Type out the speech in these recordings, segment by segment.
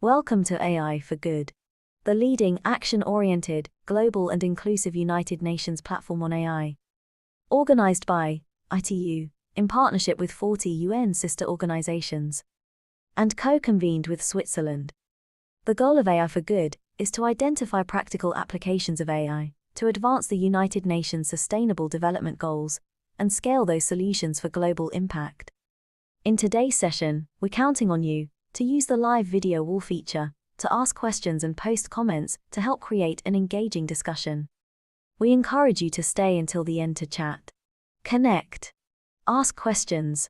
Welcome to AI for Good, the leading action-oriented, global and inclusive United Nations platform on AI. Organized by ITU, in partnership with 40 UN sister organizations, and co-convened with Switzerland. The goal of AI for Good is to identify practical applications of AI to advance the United Nations Sustainable Development Goals and scale those solutions for global impact. In today's session, we're counting on you to use the live video wall feature to ask questions and post comments to help create an engaging discussion. We encourage you to stay until the end to chat, connect, ask questions,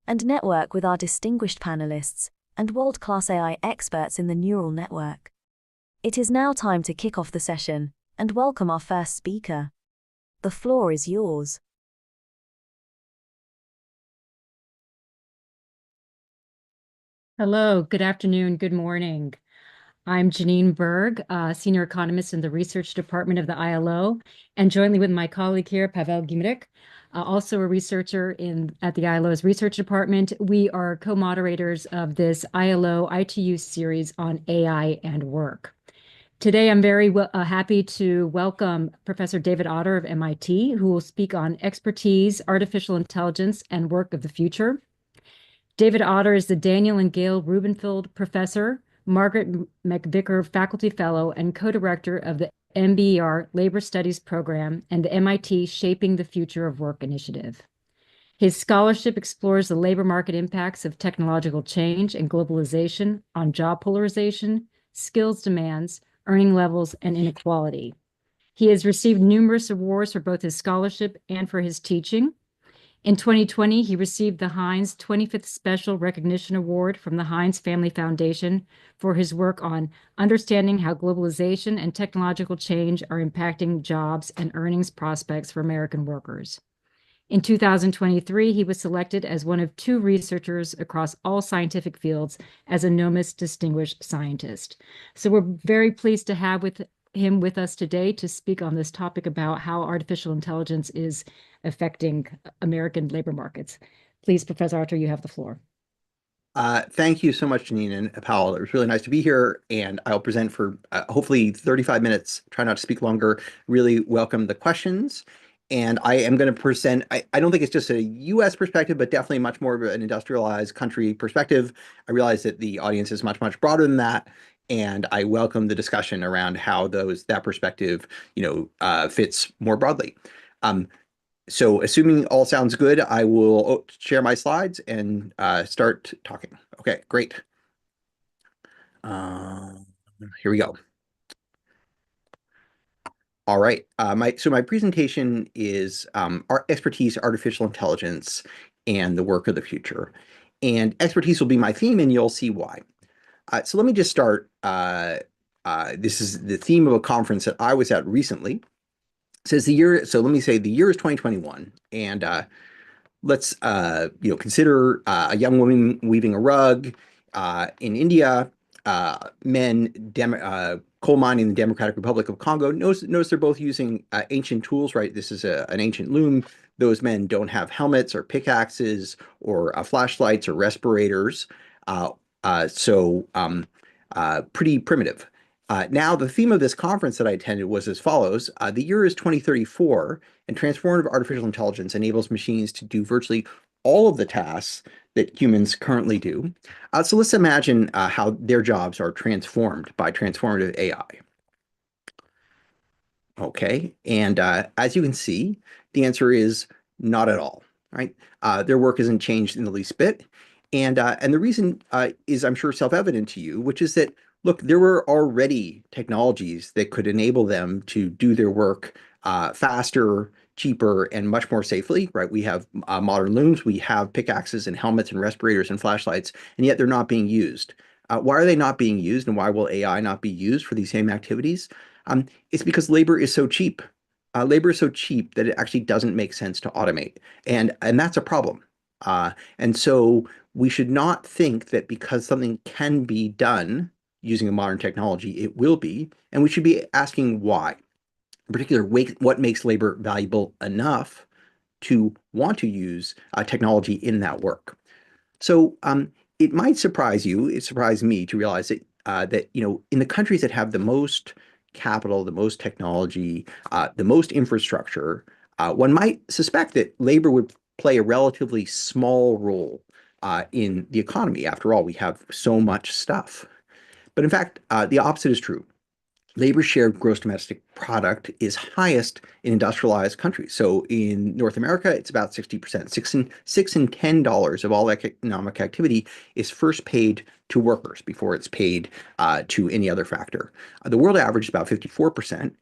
and network with our distinguished panelists and world-class AI experts in the neural network. It is now time to kick off the session and welcome our first speaker. The floor is yours. Hello, good afternoon, good morning. I'm Janine Berg, Senior Economist in the Research Department of the ILO, and jointly with my colleague here, Pavel Gimrich, also a researcher at the ILO's Research Department. We are co-moderators of this ILO ITU series on AI and work. Today, I'm very happy to welcome Professor David Autor of MIT, who will speak on expertise, artificial intelligence, and work of the future. David Autor is the Daniel and Gail Rubenfeld Professor, Margaret McVicker Faculty Fellow, and co-director of the MBER Labor Studies Program and the MIT Shaping the Future of Work initiative. His scholarship explores the labor market impacts of technological change and globalization on job polarization, skills demands, earning levels, and inequality. He has received numerous awards for both his scholarship and for his teaching. In 2020, he received the Heinz 25th Special Recognition Award from the Heinz Family Foundation for his work on understanding how globalization and technological change are impacting jobs and earnings prospects for American workers. In 2023, he was selected as one of 2 researchers across all scientific fields as a NOMIS Distinguished Scientist. So we're very pleased to have him with us today to speak on this topic about how artificial intelligence is affecting American labor markets. Please, Professor Autor, you have the floor. Thank you so much, Janine and Powell. It was really nice to be here, and I'll present for hopefully 35 minutes. Try not to speak longer. Really welcome the questions. And I am going to present, I don't think it's just a US perspective, but definitely much more of an industrialized country perspective. I realize that the audience is much, much broader than that. And I welcome the discussion around how that perspective, fits more broadly. So assuming all sounds good, I will share my slides and start talking. Okay, great. Here we go. All right. So my presentation is our expertise, artificial intelligence, and the work of the future. And expertise will be my theme, and you'll see why. So let me just start. This is the theme of a conference that I was at recently. It says the year. So let me say the year is 2021, and let's consider a young woman weaving a rug in India. Men coal mining in the Democratic Republic of Congo. Notice they're both using ancient tools, right? This is an ancient loom. Those men don't have helmets or pickaxes or flashlights or respirators. So pretty primitive. Now, the theme of this conference that I attended was as follows. The year is 2034, and transformative artificial intelligence enables machines to do virtually all of the tasks that humans currently do. So let's imagine how their jobs are transformed by transformative AI. Okay, and as you can see, the answer is not at all, right? Their work isn't changed in the least bit. And the reason is, I'm sure, self-evident to you, which is that, look, there were already technologies that could enable them to do their work faster, cheaper, and much more safely, right? We have modern looms, we have pickaxes and helmets and respirators and flashlights, and yet they're not being used. Why are they not being used, and why will AI not be used for these same activities? It's because labor is so cheap. Labor is so cheap that it actually doesn't make sense to automate, and that's a problem. And so we should not think that because something can be done using a modern technology, it will be, and we should be asking why. In particular, what makes labor valuable enough to want to use technology in that work. So it might surprise you, it surprised me to realize that that, in the countries that have the most capital, the most technology, the most infrastructure, one might suspect that labor would play a relatively small role in the economy. After all, we have so much stuff. But in fact, the opposite is true. Labor share of gross domestic product is highest in industrialized countries. So in North America, it's about 60%. $6 in $10 of all economic activity is first paid to workers before it's paid to any other factor. The world average is about 54%.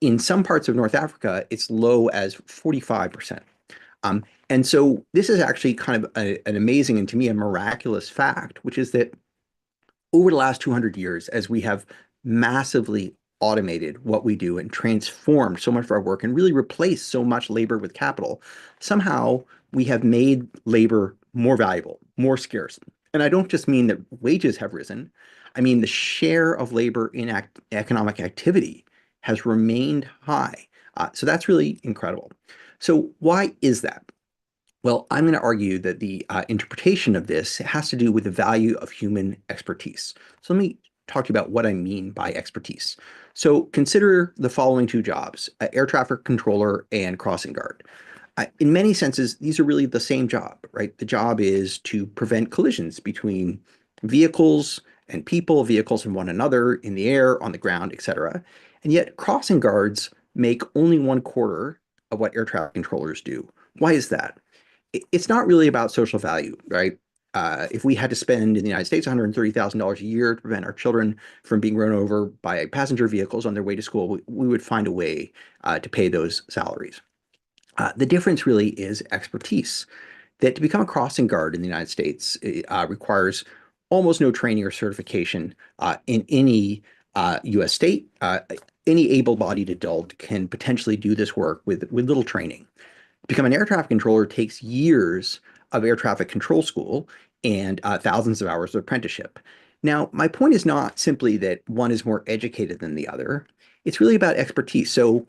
In some parts of North Africa, it's low as 45%. And so this is actually kind of an amazing and to me a miraculous fact, which is that over the last 200 years, as we have massively automated what we do and transformed so much of our work and really replaced so much labor with capital, somehow we have made labor more valuable, more scarce. And I don't just mean that wages have risen. I mean, the share of labor in economic activity has remained high. So that's really incredible. So why is that? Well, I'm going to argue that the interpretation of this has to do with the value of human expertise. So let me talk to you about what I mean by expertise. So consider the following two jobs, air traffic controller and crossing guard. In many senses, these are really the same job, right? The job is to prevent collisions between vehicles and people, vehicles and one another, in the air, on the ground, etc. And yet crossing guards make only 1/4 of what air traffic controllers do. Why is that? It's not really about social value, right? If we had to spend in the United States $130,000 a year to prevent our children from being run over by passenger vehicles on their way to school, we would find a way to pay those salaries. The difference really is expertise. That to become a crossing guard in the United States requires almost no training or certification in any U.S. state. Any able-bodied adult can potentially do this work with little training. To become an air traffic controller takes years of air traffic control school and thousands of hours of apprenticeship. Now, my point is not simply that one is more educated than the other. It's really about expertise. So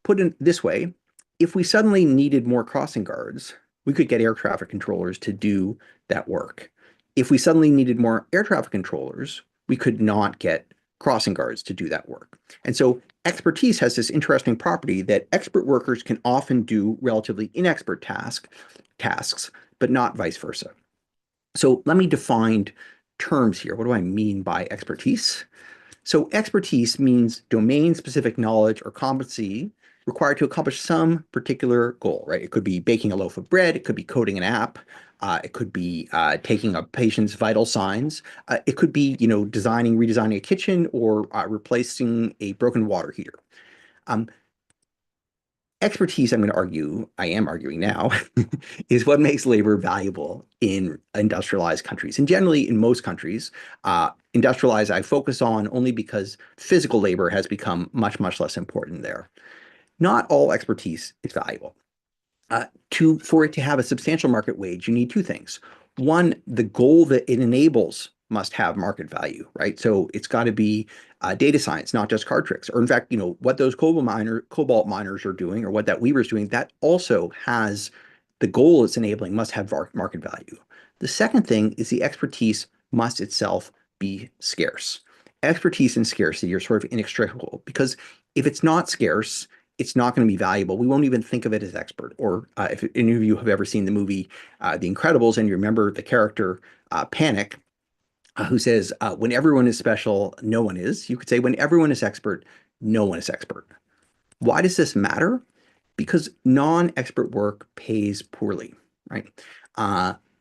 put it this way, if we suddenly needed more crossing guards, we could get air traffic controllers to do that work. If we suddenly needed more air traffic controllers, we could not get crossing guards to do that work. And so expertise has this interesting property that expert workers can often do relatively inexpert tasks, but not vice versa. So let me define terms here. What do I mean by expertise? So expertise means domain-specific knowledge or competency required to accomplish some particular goal, right? It could be baking a loaf of bread. It could be coding an app. It could be taking a patient's vital signs. It could be, redesigning a kitchen or replacing a broken water heater. Expertise, I am arguing now, is what makes labor valuable in industrialized countries. And generally, in most countries, industrialized I focus on only because physical labor has become much, much less important there. Not all expertise is valuable. For it to have a substantial market wage, you need two things. One, the goal that it enables must have market value, right? So it's got to be data science, not just card tricks. Or in fact, what those cobalt miners are doing or what that weaver is doing, that also has the goal it's enabling must have market value. The second thing is the expertise must itself be scarce. Expertise and scarcity are sort of inextricable because if it's not scarce, it's not going to be valuable. We won't even think of it as expert. Or if any of you have ever seen the movie The Incredibles and you remember the character Panic, who says, when everyone is special, no one is. You could say, when everyone is expert, no one is expert. Why does this matter? Because non-expert work pays poorly, right?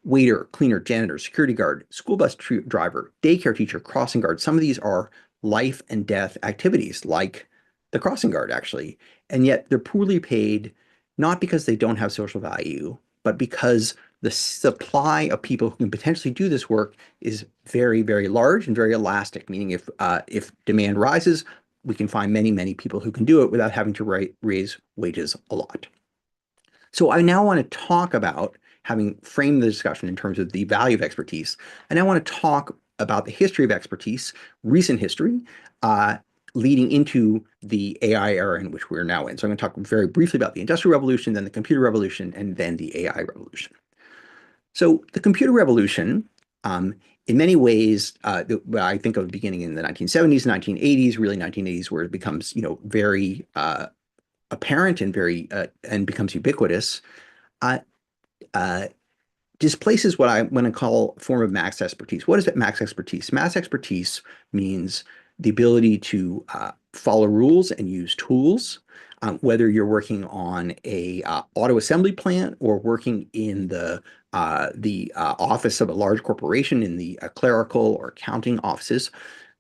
Waiter, cleaner, janitor, security guard, school bus driver, daycare teacher, crossing guard. Some of these are life and death activities, like the crossing guard, actually. And yet they're poorly paid, not because they don't have social value, but because the supply of people who can potentially do this work is very, very large and very elastic, meaning if demand rises, we can find many, many people who can do it without having to raise wages a lot. So I now want to talk about, having framed the discussion in terms of the value of expertise, and I want to talk about the history of expertise, recent history, leading into the AI era in which we're now in. So I'm going to talk very briefly about the Industrial Revolution, then the Computer Revolution, and then the AI Revolution. So the Computer Revolution in many ways, I think of beginning in the 1970s, 1980s, really 1980s, where it becomes, very apparent and and becomes ubiquitous. Uh, uh, Displaces what I want to call a form of max expertise. What is it, max expertise? Max expertise means the ability to follow rules and use tools, whether you're working on a auto assembly plant or working in the office of a large corporation in the clerical or accounting offices.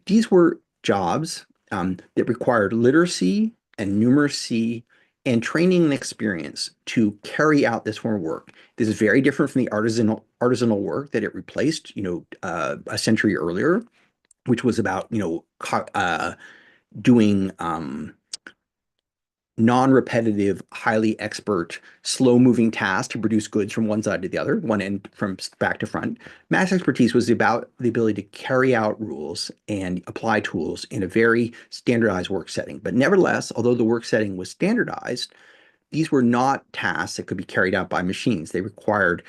These were jobs that required literacy and numeracy and training and experience to carry out this form of work. This is very different from the artisanal work that it replaced, a century earlier, which was about, doing non-repetitive, highly expert, slow-moving tasks to produce goods from one side to the other, one end from back to front. Mass expertise was about the ability to carry out rules and apply tools in a very standardized work setting. But nevertheless, although the work setting was standardized, these were not tasks that could be carried out by machines. They required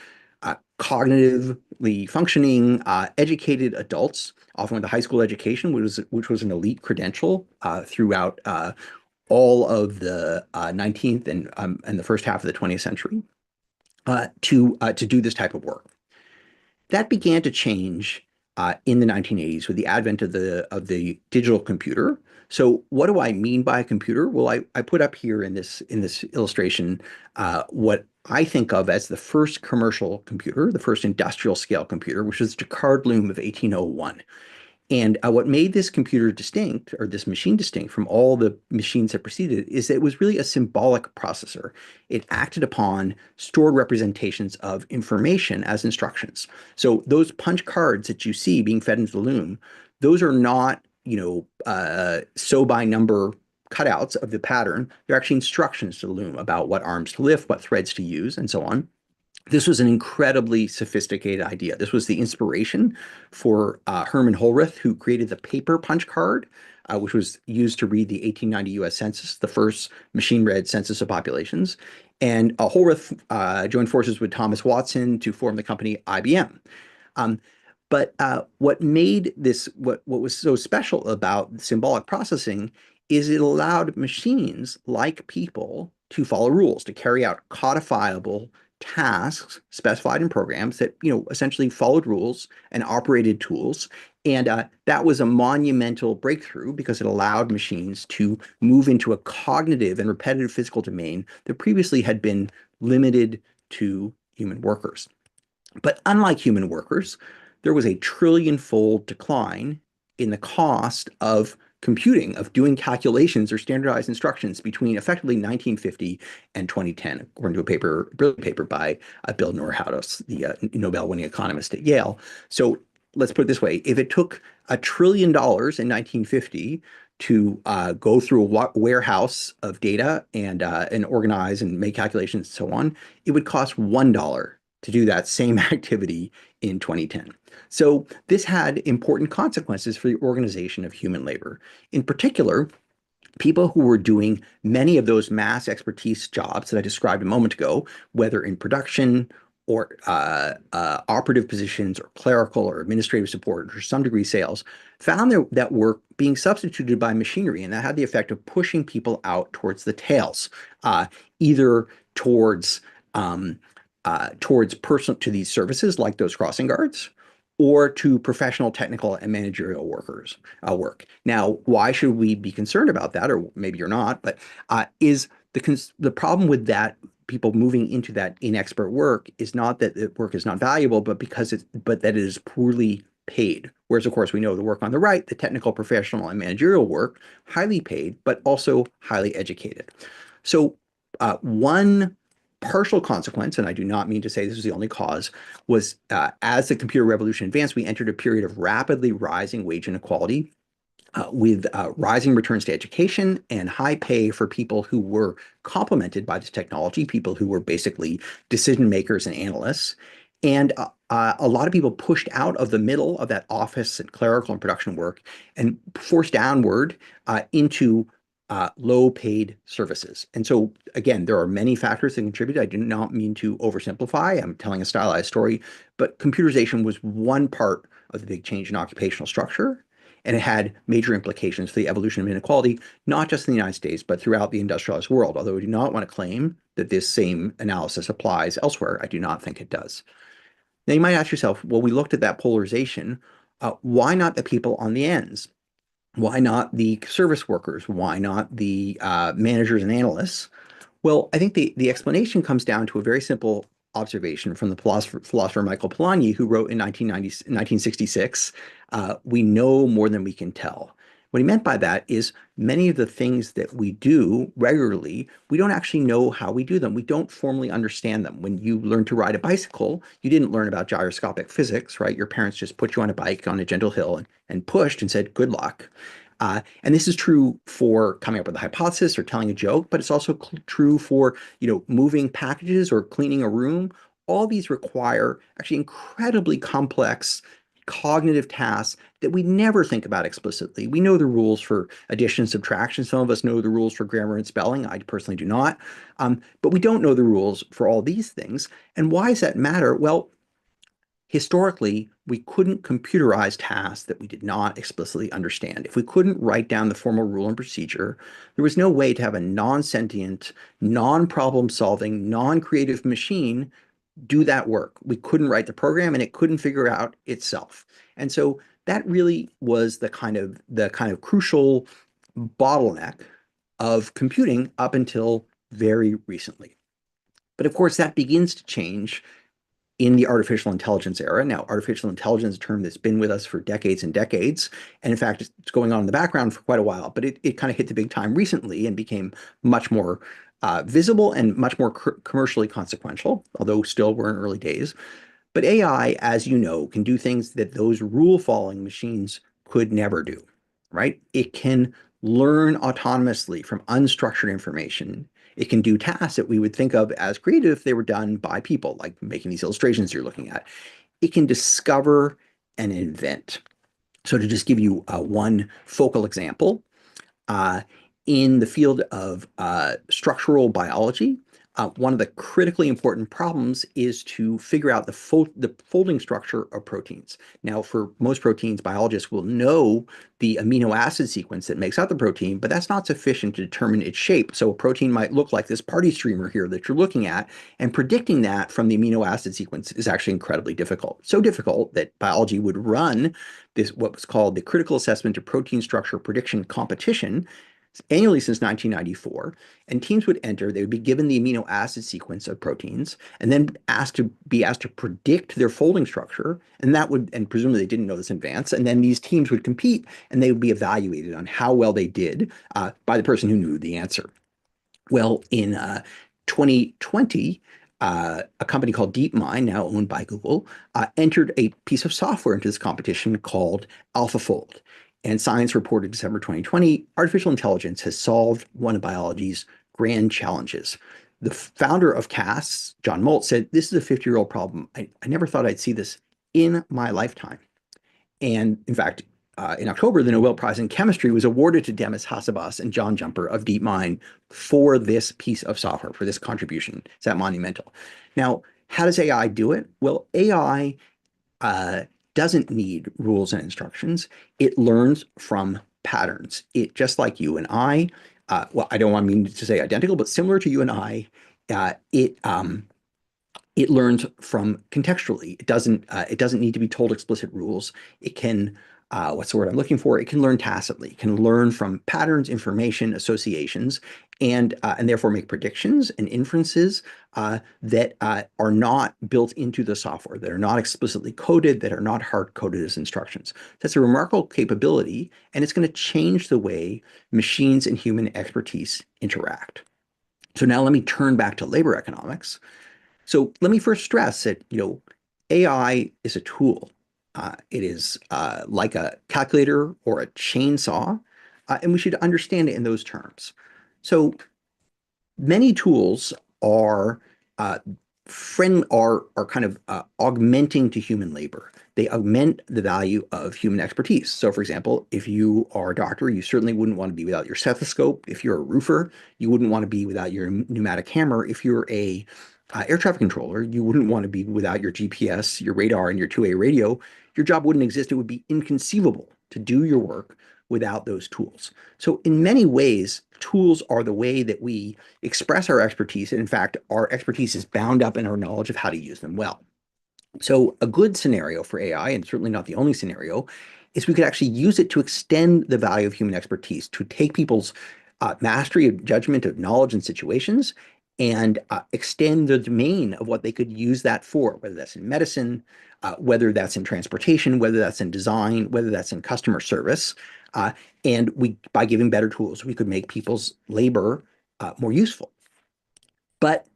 cognitively functioning, educated adults, often with a high school education, which was an elite credential throughout all of the 19th and the first half of the 20th century to do this type of work. That began to change in the 1980s with the advent of the digital computer. So what do I mean by a computer? Well, I put up here in this illustration what I think of as the first commercial computer, the first industrial scale computer, which is the Jacquard loom of 1801. And what made this computer distinct, or this machine distinct from all the machines that preceded it, is that it was really a symbolic processor. It acted upon stored representations of information as instructions. So those punch cards that you see being fed into the loom, those are not, sew by number cutouts of the pattern. They're actually instructions to the loom about what arms to lift, what threads to use, and so on. This was an incredibly sophisticated idea. This was the inspiration for Herman Holrith, who created the paper punch card, which was used to read the 1890 U.S. Census, the first machine-read census of populations. And Holrith joined forces with Thomas Watson to form the company IBM. But what made this, what was so special about symbolic processing is it allowed machines like people to follow rules, to carry out codifiable tasks specified in programs that, essentially followed rules and operated tools. And that was a monumental breakthrough because it allowed machines to move into a cognitive and repetitive physical domain that previously had been limited to human workers. But unlike human workers, there was a trillion-fold decline in the cost of computing, of doing calculations or standardized instructions between effectively 1950 and 2010, according to a brilliant paper by Bill Nordhaus, the Nobel-winning economist at Yale. So let's put it this way. If it took $1 trillion in 1950 to go through a warehouse of data and organize and make calculations and so on, it would cost $1 to do that same activity in 2010. So this had important consequences for the organization of human labor. In particular, people who were doing many of those mass expertise jobs that I described a moment ago, whether in production or operative positions or clerical or administrative support or some degree sales, found that work being substituted by machinery, and that had the effect of pushing people out towards the tails, either towards to these services like those crossing guards, or to professional, technical, and managerial work. Now, why should we be concerned about that? Or maybe you're not, but is the problem with that, people moving into that inexpert work, is not that the work is not valuable, but that it is poorly paid. Whereas, of course, we know the work on the right, the technical, professional, and managerial work, highly paid, but also highly educated. So one partial consequence, and I do not mean to say this is the only cause, was as the computer revolution advanced, we entered a period of rapidly rising wage inequality with rising returns to education and high pay for people who were complemented by this technology, people who were basically decision makers and analysts. And a lot of people pushed out of the middle of that office and clerical and production work and forced downward into low-paid services. And so, again, there are many factors that contribute. I do not mean to oversimplify. I'm telling a stylized story, but computerization was one part of the big change in occupational structure, and it had major implications for the evolution of inequality, not just in the United States, but throughout the industrialized world. Although I do not want to claim that this same analysis applies elsewhere, I do not think it does. Now, you might ask yourself, well, we looked at that polarization. Why not the people on the ends? Why not the service workers? Why not the managers and analysts? Well, I think the explanation comes down to a very simple observation from the philosopher Michael Polanyi, who wrote in 1966, we know more than we can tell. What he meant by that is many of the things that we do regularly, we don't actually know how we do them. We don't formally understand them. When you learn to ride a bicycle, you didn't learn about gyroscopic physics, right? Your parents just put you on a bike on a gentle hill and pushed and said, good luck. And this is true for coming up with a hypothesis or telling a joke, but it's also true for, moving packages or cleaning a room. All these require actually incredibly complex cognitive tasks that we never think about explicitly. We know the rules for addition and subtraction. Some of us know the rules for grammar and spelling. I personally do not. But we don't know the rules for all these things. And why does that matter? Well, historically, we couldn't computerize tasks that we did not explicitly understand. If we couldn't write down the formal rule and procedure, there was no way to have a non-sentient, non-problem solving, non-creative machine do that work. We couldn't write the program and it couldn't figure out itself. And so that really was the kind of crucial bottleneck of computing up until very recently. But of course, that begins to change in the artificial intelligence era. Now, artificial intelligence is a term that's been with us for decades and decades. And in fact, it's going on in the background for quite a while, but it kind of hit the big time recently and became much more visible and much more commercially consequential, although still we're in early days. But AI, as you know, can do things that those rule-following machines could never do, right? It can learn autonomously from unstructured information. It can do tasks that we would think of as creative if they were done by people, like making these illustrations you're looking at. It can discover and invent. So to just give you one focal example, in the field of structural biology, one of the critically important problems is to figure out the folding structure of proteins. Now, for most proteins, biologists will know the amino acid sequence that makes up the protein, but that's not sufficient to determine its shape. So a protein might look like this party streamer here that you're looking at, and predicting that from the amino acid sequence is actually incredibly difficult. So difficult that biology would run this, what was called the Critical Assessment of Protein Structure Prediction competition, annually since 1994, and teams would enter. They would be given the amino acid sequence of proteins and then asked to predict their folding structure, and presumably they didn't know this in advance, and then these teams would compete and they would be evaluated on how well they did by the person who knew the answer. Well, in 2020, a company called DeepMind, now owned by Google, entered a piece of software into this competition called AlphaFold. And Science reported December 2020, artificial intelligence has solved one of biology's grand challenges. The founder of CAS, John Molt, said, this is a 50-year-old problem. I never thought I'd see this in my lifetime. And in fact, in October, the Nobel Prize in Chemistry was awarded to Demis Hassabis and John Jumper of DeepMind for this piece of software, for this contribution. It's that monumental. Now, how does AI do it? Well, AI doesn't need rules and instructions. It learns from patterns. It, just like you and I, well, I don't want mean to say identical, but similar to you and I, it learns from contextually. It doesn't need to be told explicit rules. It can, what's the word I'm looking for? It can learn tacitly. It can learn from patterns, information, associations, and therefore make predictions and inferences that are not built into the software, that are not explicitly coded, that are not hard-coded as instructions. That's a remarkable capability, and it's going to change the way machines and human expertise interact. So now let me turn back to labor economics. So let me first stress that, AI is a tool. It is like a calculator or a chainsaw, and we should understand it in those terms. So many tools are kind of augmenting to human labor. They augment the value of human expertise. So, for example, if you are a doctor, you certainly wouldn't want to be without your stethoscope. If you're a roofer, you wouldn't want to be without your pneumatic hammer. If you're a air traffic controller, you wouldn't want to be without your GPS, your radar, and your two-way radio. Your job wouldn't exist. It would be inconceivable to do your work without those tools. So in many ways, tools are the way that we express our expertise. And in fact, our expertise is bound up in our knowledge of how to use them well. So a good scenario for AI, and certainly not the only scenario, is we could actually use it to extend the value of human expertise, to take people's mastery of judgment of knowledge and situations and extend the domain of what they could use that for, whether that's in medicine, whether that's in transportation, whether that's in design, whether that's in customer service. And by giving better tools, we could make people's labor more useful. But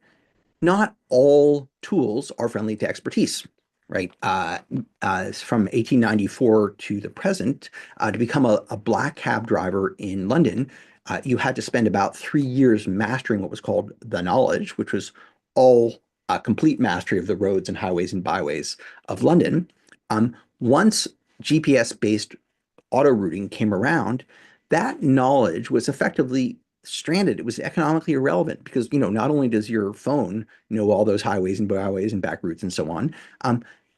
not all tools are friendly to expertise, right? From 1894 to the present, to become a black cab driver in London, you had to spend about 3 years mastering what was called the knowledge, which was all complete mastery of the roads and highways and byways of London. Once GPS-based auto routing came around, that knowledge was effectively stranded. It was economically irrelevant because, not only does your phone know all those highways and byways and back routes and so on,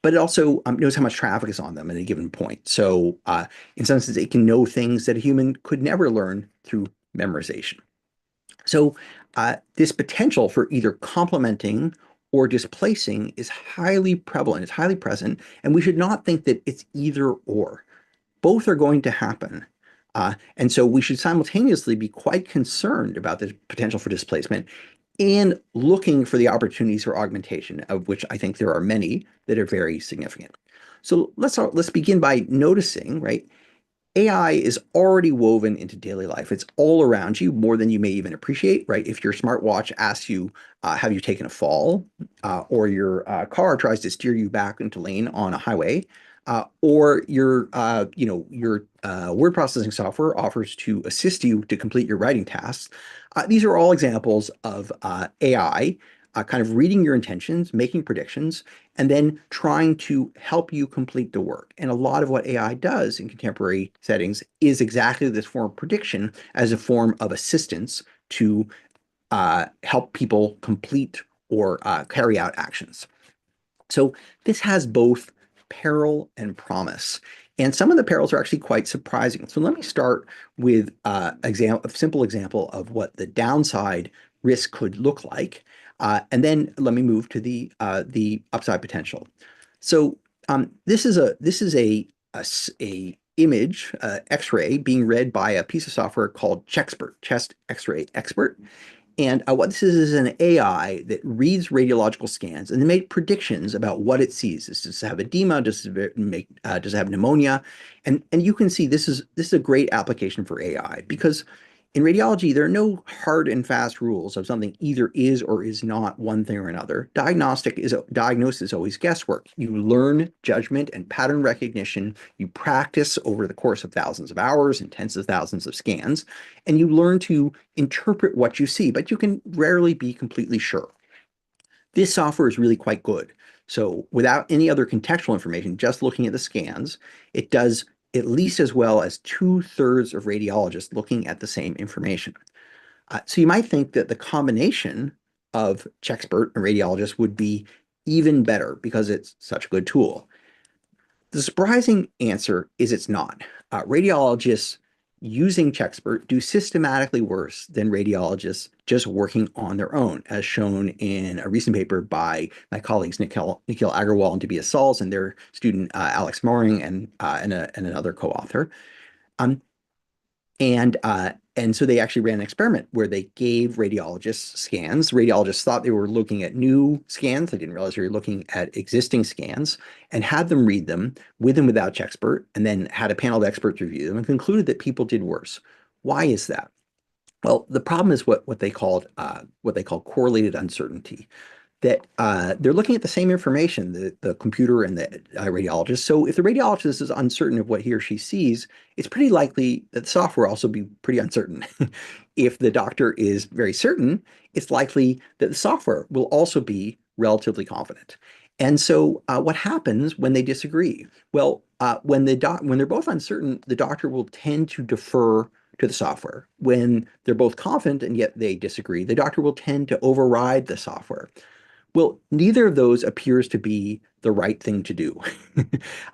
but it also knows how much traffic is on them at a given point. So in some sense, it can know things that a human could never learn through memorization. So this potential for either complementing or displacing is highly prevalent, it's highly present, and we should not think that it's either or. Both are going to happen. And so we should simultaneously be quite concerned about the potential for displacement and looking for the opportunities for augmentation, of which I think there are many that are very significant. So let's begin by noticing, right? AI is already woven into daily life. It's all around you more than you may even appreciate, right? If your smartwatch asks you, have you taken a fall? Or your car tries to steer you back into lane on a highway, or your word processing software offers to assist you to complete your writing tasks. These are all examples of AI kind of reading your intentions, making predictions, and then trying to help you complete the work. And a lot of what AI does in contemporary settings is exactly this form of prediction as a form of assistance to help people complete or carry out actions. So this has both peril and promise. And some of the perils are actually quite surprising. So let me start with a simple example of what the downside risk could look like. And then let me move to the upside potential. So this is a image X-ray being read by a piece of software called Chexpert, Chest X-ray Expert. And what this is an AI that reads radiological scans and then make predictions about what it sees. Does it have edema? Does it have pneumonia? And you can see this is a great application for AI because in radiology, there are no hard and fast rules of something either is or is not one thing or another. Diagnosis is always guesswork. You learn judgment and pattern recognition. You practice over the course of thousands of hours and tens of thousands of scans, and you learn to interpret what you see, but you can rarely be completely sure. This software is really quite good. So without any other contextual information, just looking at the scans, it does at least as well as 2/3 of radiologists looking at the same information. So you might think that the combination of Chexpert and radiologist would be even better because it's such a good tool. The surprising answer is it's not. Radiologists using Chexpert do systematically worse than radiologists just working on their own, as shown in a recent paper by my colleagues Nikhil Agarwal and Tobias Sauls and their student Alex Moring and another co-author. And so they actually ran an experiment where they gave radiologists scans. Radiologists thought they were looking at new scans. They didn't realize they were looking at existing scans and had them read them with and without Chexpert, and then had a panel of experts review them and concluded that people did worse. Why is that? Well, the problem is what they call correlated uncertainty. That they're looking at the same information, the computer and the radiologist. So if the radiologist is uncertain of what he or she sees, it's pretty likely that the software also be pretty uncertain. If the doctor is very certain, it's likely that the software will also be relatively confident. And so what happens when they disagree? Well, when they're both uncertain, the doctor will tend to defer to the software. When they're both confident and yet they disagree, the doctor will tend to override the software. Well, neither of those appears to be the right thing to do.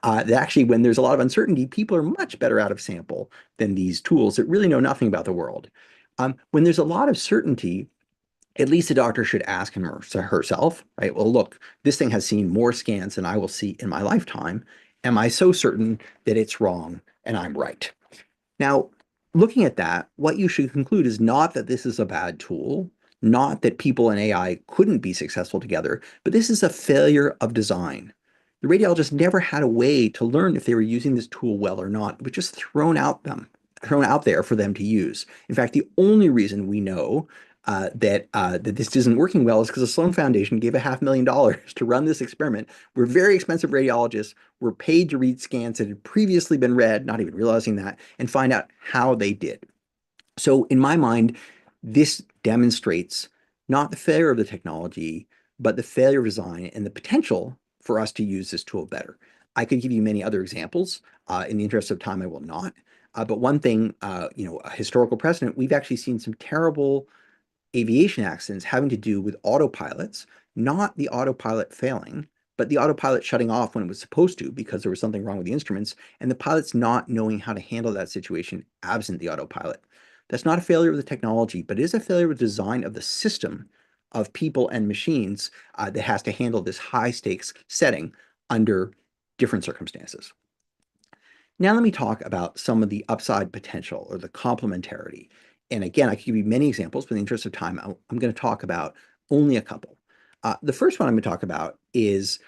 Actually, when there's a lot of uncertainty, people are much better out of sample than these tools that really know nothing about the world. When there's a lot of certainty, at least a doctor should ask him or herself, right? Well, look, this thing has seen more scans than I will see in my lifetime. Am I so certain that it's wrong and I'm right? Now, looking at that, what you should conclude is not that this is a bad tool, not that people and AI couldn't be successful together, but this is a failure of design. The radiologists never had a way to learn if they were using this tool well or not. It was just thrown out there for them to use. In fact, the only reason we know that this isn't working well is because the Sloan Foundation gave $500,000 to run this experiment where very expensive radiologists were paid to read scans that had previously been read, not even realizing that, and find out how they did. So in my mind, this demonstrates not the failure of the technology, but the failure of design and the potential for us to use this tool better. I could give you many other examples. In the interest of time, I will not. But one thing, a historical precedent, we've actually seen some terrible aviation accidents having to do with autopilots, not the autopilot failing, but the autopilot shutting off when it was supposed to because there was something wrong with the instruments, and the pilots not knowing how to handle that situation absent the autopilot. That's not a failure of the technology, but it is a failure of the design of the system of people and machines that has to handle this high stakes setting under different circumstances. Now let me talk about some of the upside potential or the complementarity. And again, I could give you many examples, but in the interest of time, I'm going to talk about only a couple. The first one I'm going to talk about is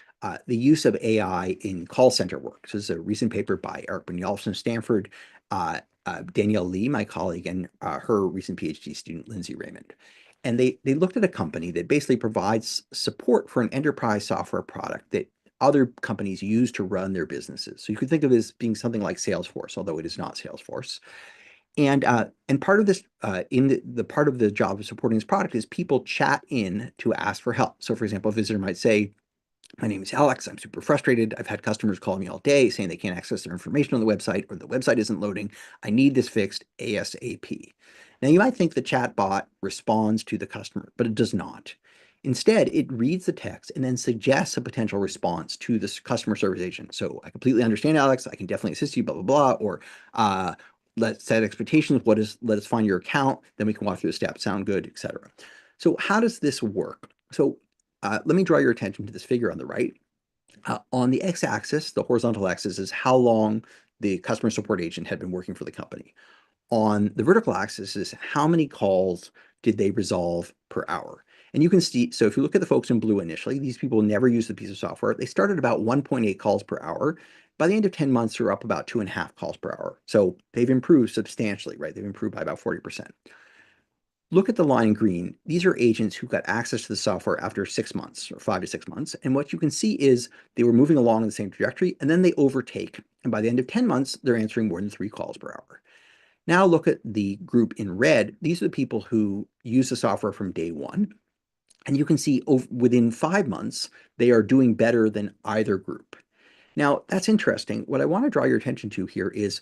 the use of AI in call center work. This is a recent paper by Eric Brynjolfsson of Stanford, Danielle Lee, my colleague, and her recent PhD student, Lindsay Raymond. And they looked at a company that basically provides support for an enterprise software product that other companies use to run their businesses. So you could think of it as being something like Salesforce, although it is not Salesforce. And part of this, in the part of the job of supporting this product is people chat in to ask for help. So for example, a visitor might say, my name is Alex, I'm super frustrated. I've had customers call me all day saying they can't access their information on the website or the website isn't loading. I need this fixed ASAP. Now you might think the chat bot responds to the customer, but it does not. Instead, it reads the text and then suggests a potential response to this customer service agent. So I completely understand, Alex. I can definitely assist you, blah, blah, blah. Or let's set expectations. Let us find your account. Then we can walk through the steps. Sound good, etc. So how does this work? So let me draw your attention to this figure on the right. On the x-axis, the horizontal axis is how long the customer support agent had been working for the company. On the vertical axis is how many calls did they resolve per hour. And you can see, so if you look at the folks in blue initially, these people never used the piece of software. They started about 1.8 calls per hour. By the end of 10 months, they're up about 2.5 calls per hour. So they've improved substantially, right? They've improved by about 40%. Look at the line in green. These are agents who got access to the software after 6 months or 5 to 6 months. And what you can see is they were moving along in the same trajectory and then they overtake. And by the end of 10 months, they're answering more than 3 calls per hour. Now look at the group in red. These are the people who use the software from day one. And you can see within 5 months, they are doing better than either group. Now, that's interesting. What I want to draw your attention to here is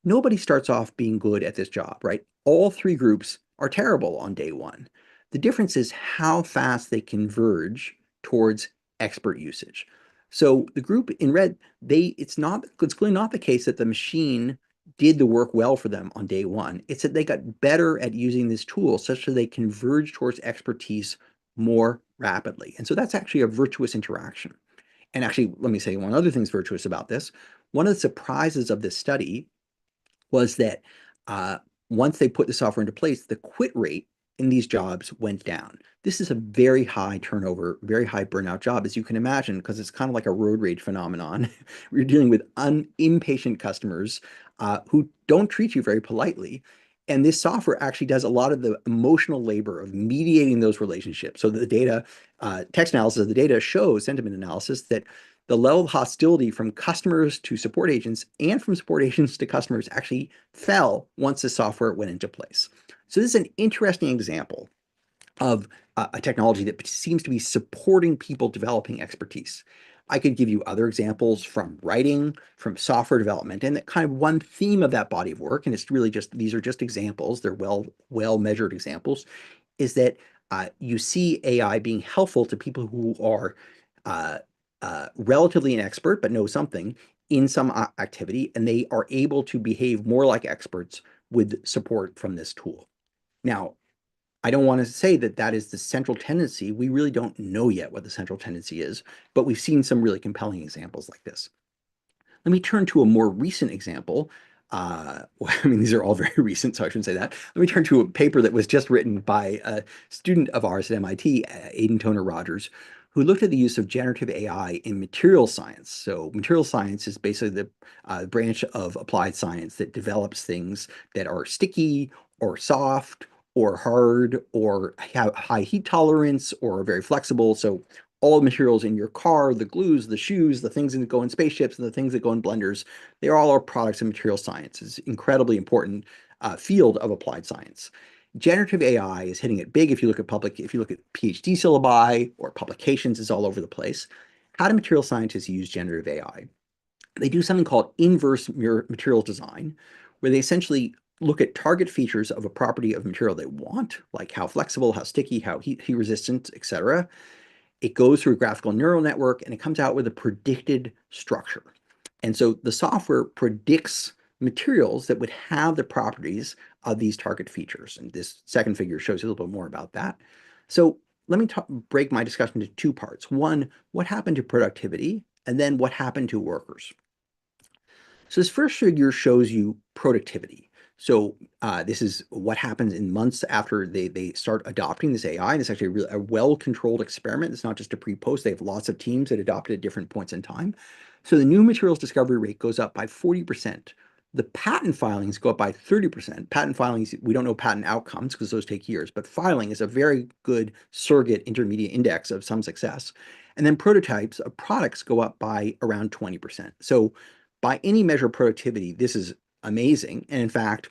nobody starts off being good at this job, right? All 3 groups are terrible on day one. The difference is how fast they converge towards expert usage. So the group in red, it's clearly not the case that the machine did the work well for them on day one. It's that they got better at using this tool such that they converge towards expertise more rapidly. And so that's actually a virtuous interaction. And actually, let me say one other thing's virtuous about this. One of the surprises of this study was that once they put the software into place, the quit rate in these jobs went down. This is a very high turnover, very high burnout job, as you can imagine, because it's kind of like a road rage phenomenon. We're dealing with impatient customers who don't treat you very politely. And this software actually does a lot of the emotional labor of mediating those relationships. So the data, text analysis of the data shows, sentiment analysis, that the level of hostility from customers to support agents and from support agents to customers actually fell once the software went into place. So this is an interesting example of a technology that seems to be supporting people developing expertise. I could give you other examples from writing, from software development, and that kind of one theme of that body of work, and it's really just, these are just examples, they're well measured examples, is that you see AI being helpful to people who are relatively an expert but know something in some activity, and they are able to behave more like experts with support from this tool. Now, I don't want to say that that is the central tendency. We really don't know yet what the central tendency is, but we've seen some really compelling examples like this. Let me turn to a more recent example. Well, I mean, these are all very recent, so I shouldn't say that. Let me turn to a paper that was just written by a student of ours at MIT, Aidan Toner Rogers, who looked at the use of generative AI in material science. So material science is basically the branch of applied science that develops things that are sticky or soft or hard or have high heat tolerance or are very flexible. So all the materials in your car, the glues, the shoes, the things that go in spaceships, and the things that go in blenders, they all are products of material science. It's an incredibly important field of applied science. Generative AI is hitting it big. If you look at PhD syllabi or publications, it's all over the place. How do material scientists use generative AI? They do something called inverse material design, where they essentially look at target features of a property of material they want, like how flexible, how sticky, how heat resistant, etc. It goes through a graphical neural network and it comes out with a predicted structure. And so the software predicts materials that would have the properties of these target features. And this second figure shows you a little bit more about that. So let me break my discussion into two parts. One, what happened to productivity? And then what happened to workers? So this first figure shows you productivity. So this is what happens in months after they start adopting this AI. And it's actually a well-controlled experiment. It's not just a pre-post. They have lots of teams that adopted at different points in time. So the new materials discovery rate goes up by 40%. The patent filings go up by 30%. Patent filings, we don't know patent outcomes because those take years, but filing is a very good surrogate intermediate index of some success. And then prototypes of products go up by around 20%. So by any measure of productivity, this is amazing. And in fact,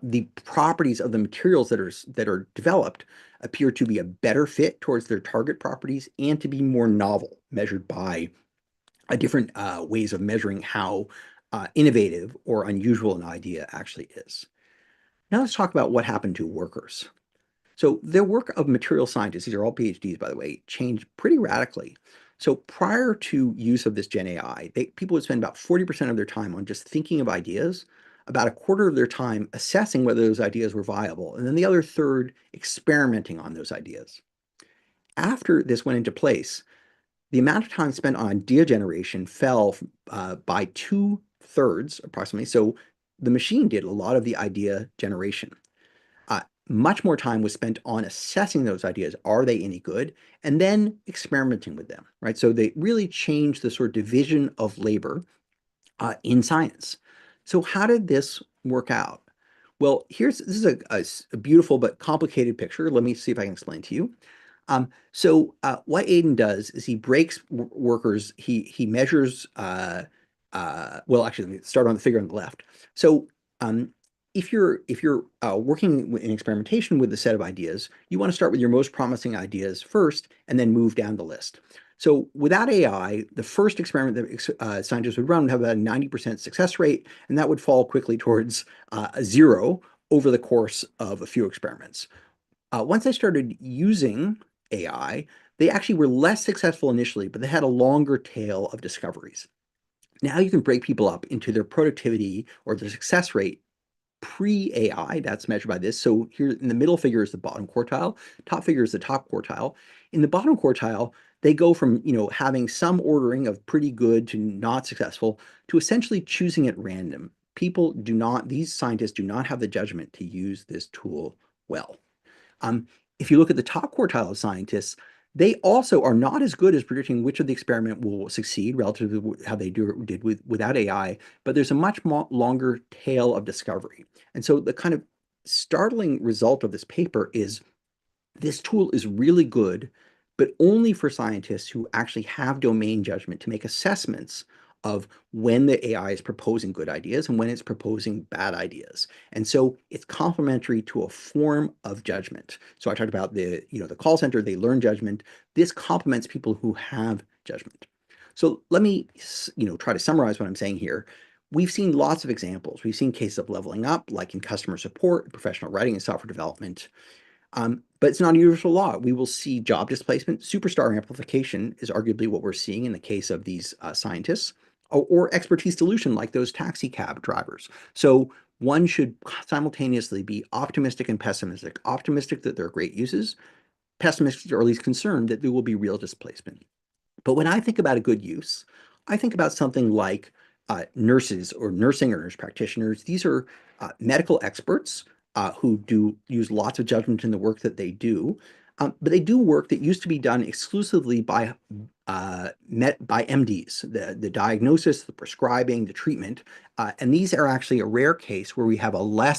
the properties of the materials that are developed appear to be a better fit towards their target properties and to be more novel, measured by different ways of measuring how innovative or unusual an idea actually is. Now let's talk about what happened to workers. So their work of material scientists, these are all PhDs, by the way, changed pretty radically. So prior to use of this Gen AI, people would spend about 40% of their time on just thinking of ideas, about a quarter of their time assessing whether those ideas were viable, and then the other third experimenting on those ideas. After this went into place, the amount of time spent on idea generation fell by 2/3 approximately. So the machine did a lot of the idea generation. Much more time was spent on assessing those ideas. Are they any good? And then experimenting with them, right? So they really changed the sort of division of labor in science. So how did this work out? Well, this is a beautiful but complicated picture. Let me see if I can explain to you. What Aidan does is he breaks workers. He measures. Well, actually, let me start on the figure on the left. So if you're working in experimentation with a set of ideas, you want to start with your most promising ideas first, and then move down the list. So without AI, the first experiment that scientists would run would have about a 90% success rate, and that would fall quickly towards a zero over the course of a few experiments. Once they started using AI, they actually were less successful initially, but they had a longer tail of discoveries. Now you can break people up into their productivity or their success rate pre-AI, that's measured by this. So here in the middle figure is the bottom quartile, top figure is the top quartile. In the bottom quartile, they go from having some ordering of pretty good to not successful to essentially choosing at random. These scientists do not have the judgment to use this tool well. If you look at the top quartile of scientists, they also are not as good as predicting which of the experiment will succeed relative to how they did without AI, but there's a much longer tail of discovery. And so the kind of startling result of this paper is this tool is really good, but only for scientists who actually have domain judgment to make assessments of when the AI is proposing good ideas and when it's proposing bad ideas. And so it's complementary to a form of judgment. So I talked about the call center, they learn judgment. This complements people who have judgment. So let me try to summarize what I'm saying here. We've seen lots of examples. We've seen cases of leveling up, like in customer support, professional writing, and software development. But it's not a universal law. We will see job displacement. Superstar amplification is arguably what we're seeing in the case of these scientists, or expertise dilution like those taxi cab drivers. So one should simultaneously be optimistic and pessimistic. Optimistic that there are great uses, pessimistic or at least concerned that there will be real displacement. But when I think about a good use, I think about something like nurses or nursing or nurse practitioners. These are medical experts who do use lots of judgment in the work that they do, but they do work that used to be done exclusively by MDs, the diagnosis, the prescribing, the treatment, and these are actually a rare case where we have a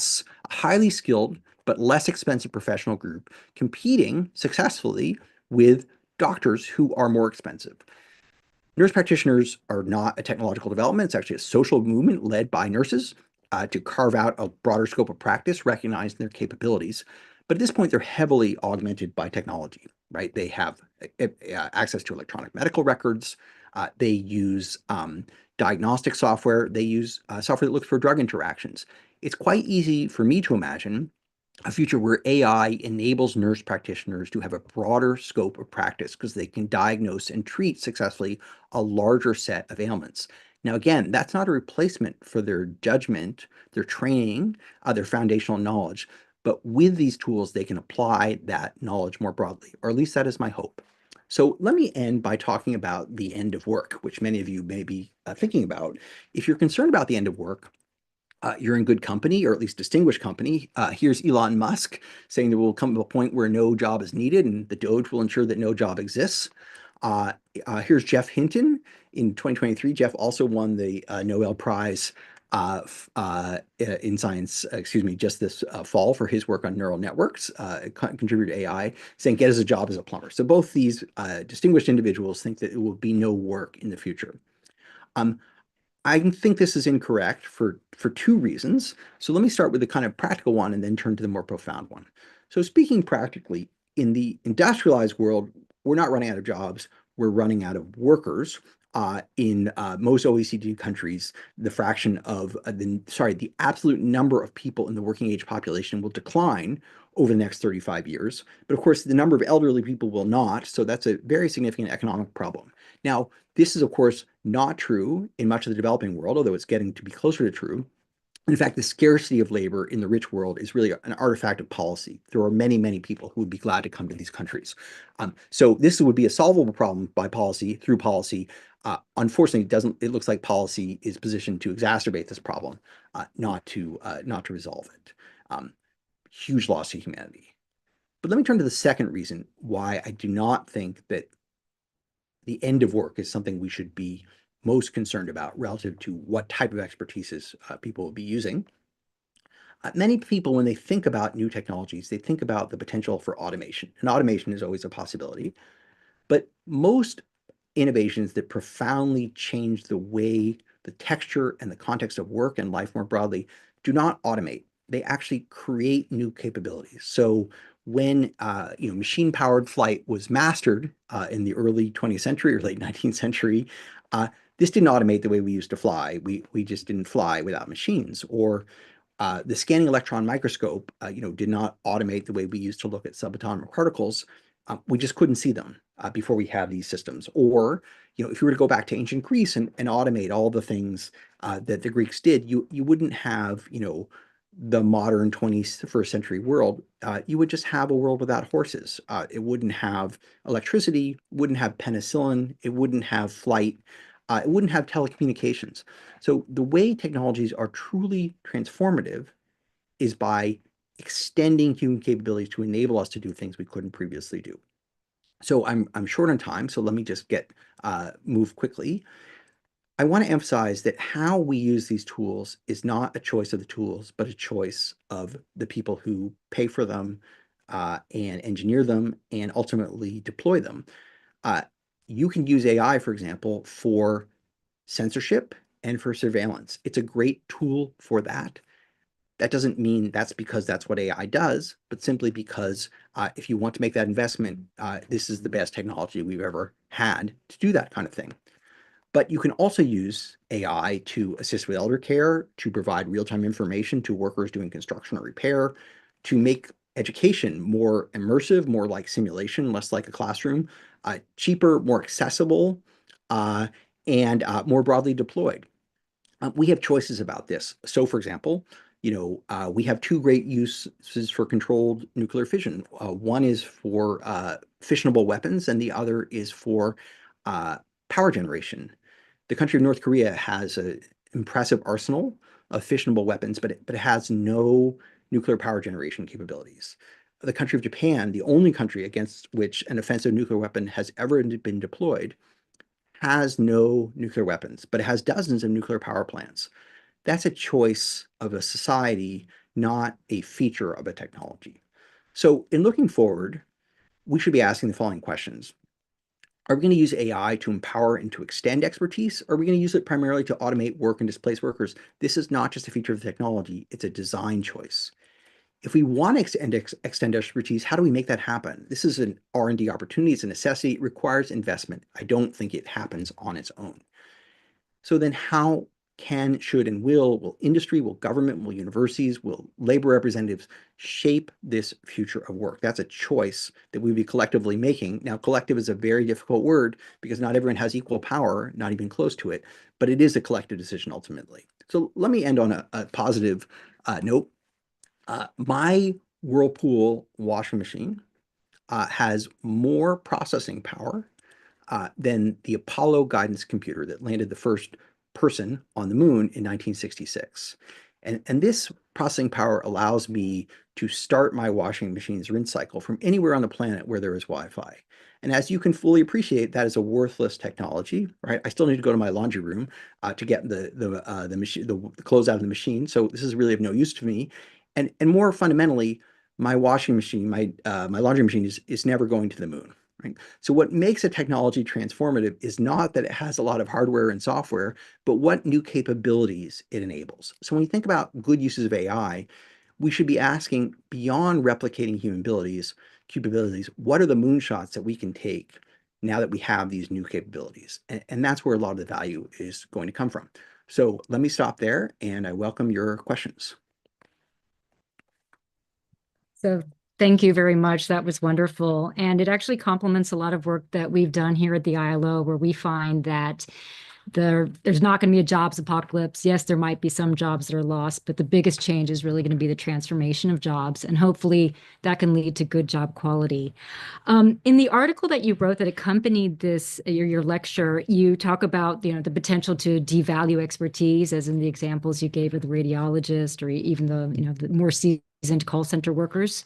highly skilled but less expensive professional group competing successfully with doctors who are more expensive. Nurse practitioners are not a technological development. It's actually a social movement led by nurses to carve out a broader scope of practice, recognizing their capabilities. But at this point, they're heavily augmented by technology, right? They have access to electronic medical records. They use diagnostic software. They use software that looks for drug interactions. It's quite easy for me to imagine a future where AI enables nurse practitioners to have a broader scope of practice because they can diagnose and treat successfully a larger set of ailments. Now, again, that's not a replacement for their judgment, their training, their foundational knowledge, but with these tools, they can apply that knowledge more broadly, or at least that is my hope. So let me end by talking about the end of work, which many of you may be thinking about. If you're concerned about the end of work, you're in good company, or at least distinguished company. Here's Elon Musk saying there will come to a point where no job is needed and the Doge will ensure that no job exists. Here's Jeff Hinton. In 2023, Jeff also won the Nobel Prize in science, just this fall for his work on neural networks, contributed to AI, saying get us a job as a plumber. So both these distinguished individuals think that it will be no work in the future. I think this is incorrect for two reasons. So let me start with the kind of practical one and then turn to the more profound one. So speaking practically, in the industrialized world, we're not running out of jobs, we're running out of workers. In most OECD countries, the fraction of the absolute number of people in the working age population will decline over the next 35 years. But of course, the number of elderly people will not. So that's a very significant economic problem. Now, this is, of course, not true in much of the developing world, although it's getting to be closer to true. In fact, the scarcity of labor in the rich world is really an artifact of policy. There are many, many people who would be glad to come to these countries. So this would be a solvable problem by policy, through policy. Unfortunately, it looks like policy is positioned to exacerbate this problem, not to resolve it. Huge loss to humanity. But let me turn to the second reason why I do not think that the end of work is something we should be most concerned about relative to what type of expertises people will be using. Many people, when they think about new technologies, they think about the potential for automation. And automation is always a possibility. But most innovations that profoundly change the way, the texture, and the context of work and life more broadly do not automate. They actually create new capabilities. So when machine-powered flight was mastered in the early 20th century or late 19th century, this didn't automate the way we used to fly. We just didn't fly without machines. Or the scanning electron microscope, did not automate the way we used to look at subatomic particles. We just couldn't see them before we had these systems. Or, if you were to go back to ancient Greece and automate all the things that the Greeks did, you wouldn't have, the modern 21st century world. You would just have a world without horses. It wouldn't have electricity, wouldn't have penicillin, it wouldn't have flight, it wouldn't have telecommunications. So the way technologies are truly transformative is by extending human capabilities to enable us to do things we couldn't previously do. So I'm short on time, so let me just move quickly. I want to emphasize that how we use these tools is not a choice of the tools, but a choice of the people who pay for them and engineer them and ultimately deploy them. You can use AI, for example, for censorship and for surveillance. It's a great tool for that. That doesn't mean that's because that's what AI does, but simply because if you want to make that investment, this is the best technology we've ever had to do that kind of thing. But you can also use AI to assist with elder care, to provide real-time information to workers doing construction or repair, to make Education, more immersive, more like simulation, less like a classroom. Cheaper, more accessible, and more broadly deployed. We have choices about this. So, for example, we have two great uses for controlled nuclear fission. One is for fissionable weapons, and the other is for uh, power generation. The country of North Korea has an impressive arsenal of fissionable weapons, but it has no nuclear power generation capabilities. The country of Japan, the only country against which an offensive nuclear weapon has ever been deployed, has no nuclear weapons, but it has dozens of nuclear power plants. That's a choice of a society, not a feature of a technology. So in looking forward, we should be asking the following questions. Are we going to use AI to empower and to extend expertise? Or are we going to use it primarily to automate work and displace workers? This is not just a feature of the technology, it's a design choice. If we want to extend expertise, how do we make that happen? This is an R&D opportunity, it's a necessity, it requires investment. I don't think it happens on its own. So then how can, should, and will industry, will government, will universities, will labor representatives shape this future of work? That's a choice that we'd be collectively making. Now, collective is a very difficult word because not everyone has equal power, not even close to it, but it is a collective decision ultimately. So let me end on a positive note. My Whirlpool washing machine has more processing power than the Apollo guidance computer that landed the first person on the moon in 1966. And this processing power allows me to start my washing machine's rinse cycle from anywhere on the planet where there is Wi-Fi. And as you can fully appreciate, that is a worthless technology, right? I still need to go to my laundry room to get the machine, the clothes out of the machine. So this is really of no use to me. And more fundamentally, my washing machine, my laundry machine is never going to the moon. Right? So what makes a technology transformative is not that it has a lot of hardware and software, but what new capabilities it enables. So when we think about good uses of AI, we should be asking beyond replicating human capabilities, what are the moonshots that we can take now that we have these new capabilities? And that's where a lot of the value is going to come from. So let me stop there and I welcome your questions. So thank you very much. That was wonderful. And it actually complements a lot of work that we've done here at the ILO, where we find that there's not going to be a jobs apocalypse. Yes, there might be some jobs that are lost, but the biggest change is really going to be the transformation of jobs. And hopefully that can lead to good job quality. In the article that you wrote that accompanied this, your lecture, you talk about, the potential to devalue expertise, as in the examples you gave of the radiologist or even the more seasoned call center workers,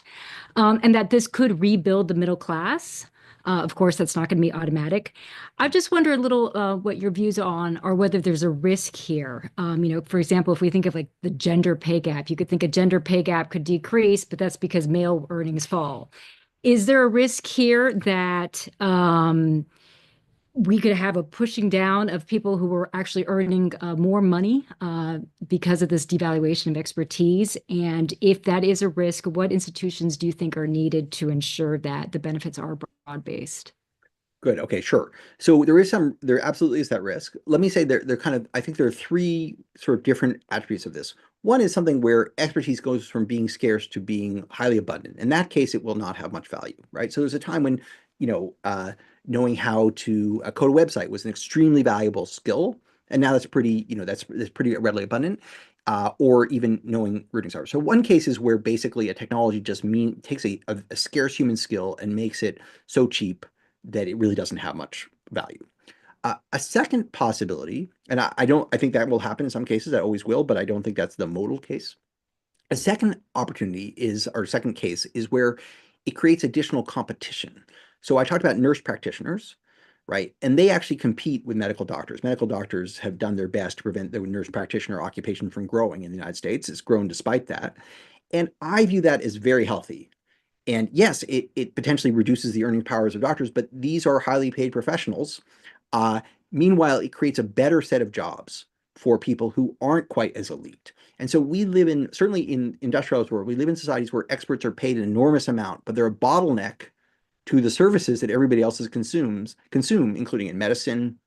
and that this could rebuild the middle class. Of course, that's not going to be automatic. I just wonder a little what your views on, or whether there's a risk here. For example, if we think of like the gender pay gap, you could think a gender pay gap could decrease, but that's because male earnings fall. Is there a risk here that we could have a pushing down of people who were actually earning more money because of this devaluation of expertise? And if that is a risk, what institutions do you think are needed to ensure that the benefits are broad-based? Good. Okay, sure. So there absolutely is that risk. Let me say they're kind of, I think there are three sort of different attributes of this. One is something where expertise goes from being scarce to being highly abundant. In that case, it will not have much value, right? So there's a time when, knowing how to code a website was an extremely valuable skill. And now that's pretty, that's pretty readily abundant. Or even knowing routing servers. So one case is where basically a technology just takes a scarce human skill and makes it so cheap that it really doesn't have much value. A second possibility, and I think that will happen in some cases, that always will, but I don't think that's the modal case. A second opportunity or second case is where it creates additional competition. So I talked about nurse practitioners, right? And they actually compete with medical doctors. Medical doctors have done their best to prevent the nurse practitioner occupation from growing in the United States. It's grown despite that. And I view that as very healthy. And yes, it potentially reduces the earning powers of doctors, but these are highly paid professionals. Meanwhile, it creates a better set of jobs for people who aren't quite as elite. And so we live in, certainly in industrialized world, we live in societies where experts are paid an enormous amount, but they're a bottleneck to the services that everybody else consume, including in medicine,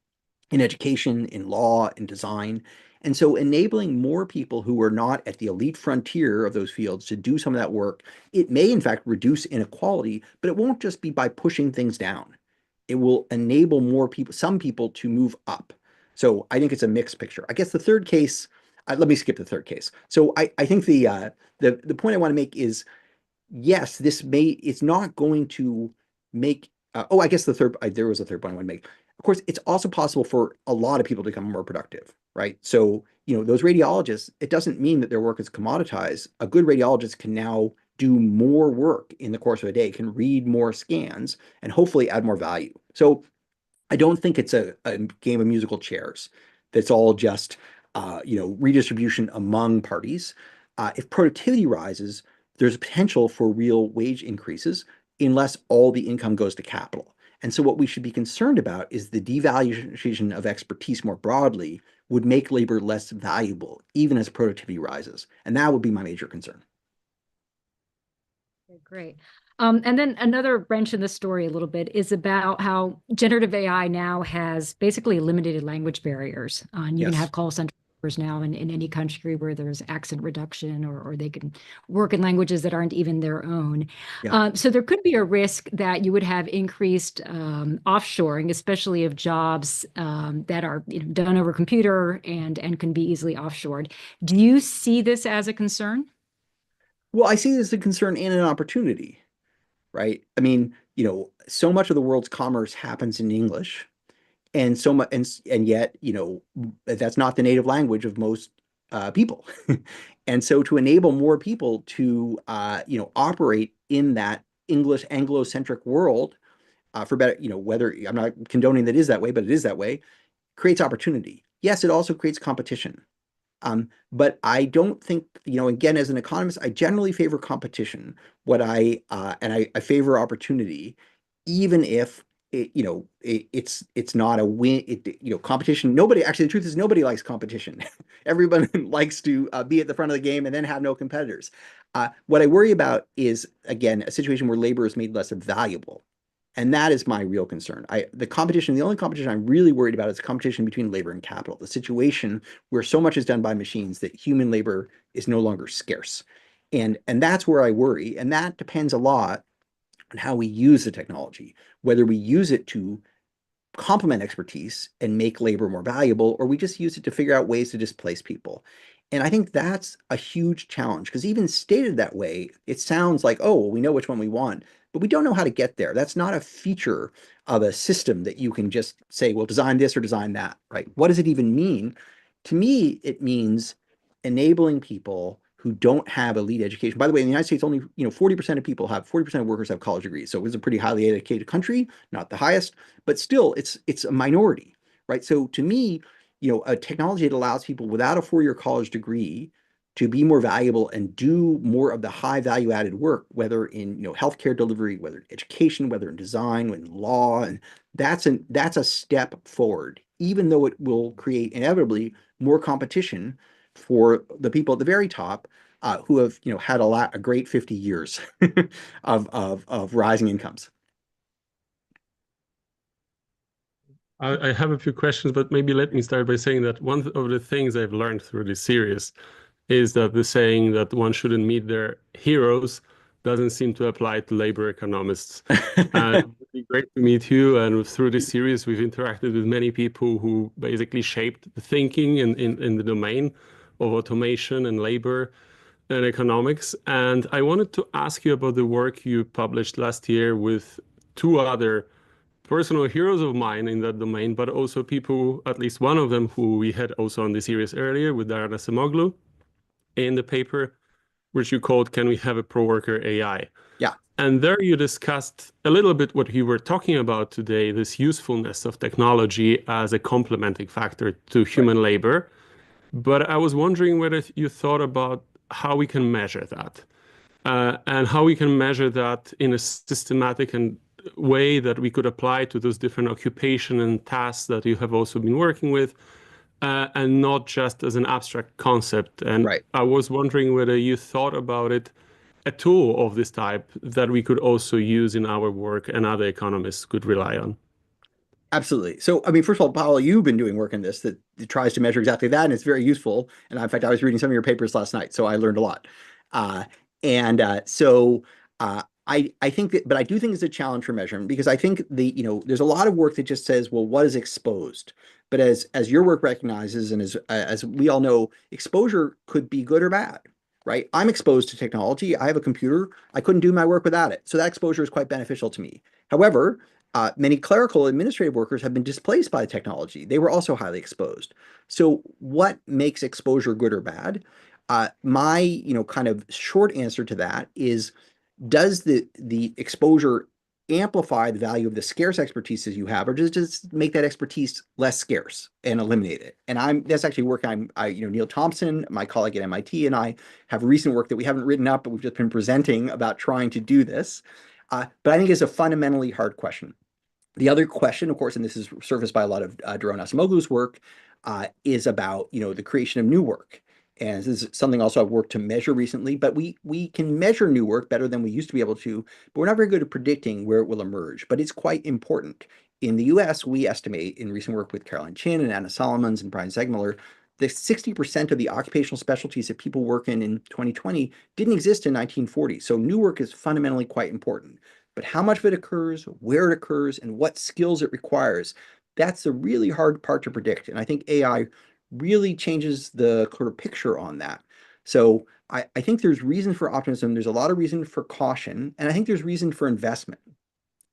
in education, in law, in design. And so enabling more people who are not at the elite frontier of those fields to do some of that work, it may in fact reduce inequality, but it won't just be by pushing things down. It will enable more people, some people, to move up. So I think it's a mixed picture. I guess the third case, let me skip the third case. So I think the point I want to make is, yes, it's not going to make, I guess there was a third point I want to make. Of course, it's also possible for a lot of people to become more productive, right? So, those radiologists, it doesn't mean that their work is commoditized. A good radiologist can now do more work in the course of a day, can read more scans, and hopefully add more value. So I don't think it's a game of musical chairs that's all just redistribution among parties. If productivity rises, there's potential for real wage increases unless all the income goes to capital. And so what we should be concerned about is the devaluation of expertise more broadly would make labor less valuable, even as productivity rises. And that would be my major concern. Okay, great. And then another wrench in the story a little bit is about how generative AI now has basically eliminated language barriers. And you can have call centers now in any country where there's accent reduction, or they can work in languages that aren't even their own. So there could be a risk that you would have increased offshoring, especially of jobs that are done over computer and can be easily offshored. Do you see this as a concern? Well, I see this as a concern and an opportunity, right? I mean, so much of the world's commerce happens in English, and so much, and yet, that's not the native language of most people. And so to enable more people to, operate in that English Anglo-centric world, for better, whether I'm not condoning that is that way, but it is that way, creates opportunity. Yes, it also creates competition. But I don't think, again, as an economist, I generally favor competition. I favor opportunity, even if it's not a win. Competition. The truth is nobody likes competition. Everyone likes to be at the front of the game and then have no competitors. What I worry about is, again, a situation where labor is made less valuable. And that is my real concern. The only competition I'm really worried about is competition between labor and capital, the situation where so much is done by machines that human labor is no longer scarce. And that's where I worry. And that depends a lot on how we use the technology, whether we use it to complement expertise and make labor more valuable, or we just use it to figure out ways to displace people. And I think that's a huge challenge, because even stated that way, it sounds like, oh, well, we know which one we want, but we don't know how to get there. That's not a feature of a system that you can just say, well, design this or design that, right? What does it even mean? To me, it means enabling people who don't have elite education. By the way, in the United States, only 40% of workers have college degrees. So it's a pretty highly educated country, not the highest, but still it's a minority, right? So to me, a technology that allows people without a four-year college degree to be more valuable and do more of the high value added work, whether in healthcare delivery, whether in education, whether in design, in law, and that's a step forward, even though it will create inevitably more competition for the people at the very top, who have had a great 50 years of rising incomes. I have a few questions, but maybe let me start by saying that one of the things I've learned through this series is that the saying that one shouldn't meet their heroes doesn't seem to apply to labor economists. And it would be great to meet you. And through this series, we've interacted with many people who basically shaped the thinking in the domain of automation and labor and economics. And I wanted to ask you about the work you published last year with two other personal heroes of mine in that domain, but also people, at least one of them who we had also on the series earlier with Darana Semoglu, in the paper which you called Can We Have a Pro-Worker AI? Yeah. And there you discussed a little bit what you were talking about today, this usefulness of technology as a complementing factor to human labor. But I was wondering whether you thought about how we can measure that, and how we can measure that in a systematic and way that we could apply to those different occupation and tasks that you have also been working with, and not just as an abstract concept. And I was wondering whether you thought about it, a tool of this type that we could also use in our work and other economists could rely on. Absolutely. So, I mean, first of all, Paula, you've been doing work in this that tries to measure exactly that, and it's very useful. And in fact, I was reading some of your papers last night, so I learned a lot. And so I think that, but I do think it's a challenge for measurement because I think there's a lot of work that just says, well, what is exposed? But as your work recognizes, and as we all know, exposure could be good or bad, right? I'm exposed to technology. I have a computer. I couldn't do my work without it. So that exposure is quite beneficial to me. However, many clerical administrative workers have been displaced by technology. They were also highly exposed. So what makes exposure good or bad? My, kind of short answer to that is, does the exposure amplify the value of the scarce expertise you have, or does it just make that expertise less scarce and eliminate it? And that's actually work Neil Thompson, my colleague at MIT, and I have recent work that we haven't written up, but we've just been presenting about trying to do this. But I think it's a fundamentally hard question. The other question, of course, and this is surfaced by a lot of Daron Acemoglu's work, is about the creation of new work. And this is something also I've worked to measure recently, but we can measure new work better than we used to be able to, but we're not very good at predicting where it will emerge. But it's quite important. In the US, we estimate in recent work with Caroline Chin and Anna Solomons and Brian Zegmuller, that 60% of the occupational specialties that people work in 2020 didn't exist in 1940. So new work is fundamentally quite important. But how much of it occurs, where it occurs, and what skills it requires, that's the really hard part to predict. And I think AI really changes the sort of picture on that. So I think there's reason for optimism. There's a lot of reason for caution. And I think there's reason for investment.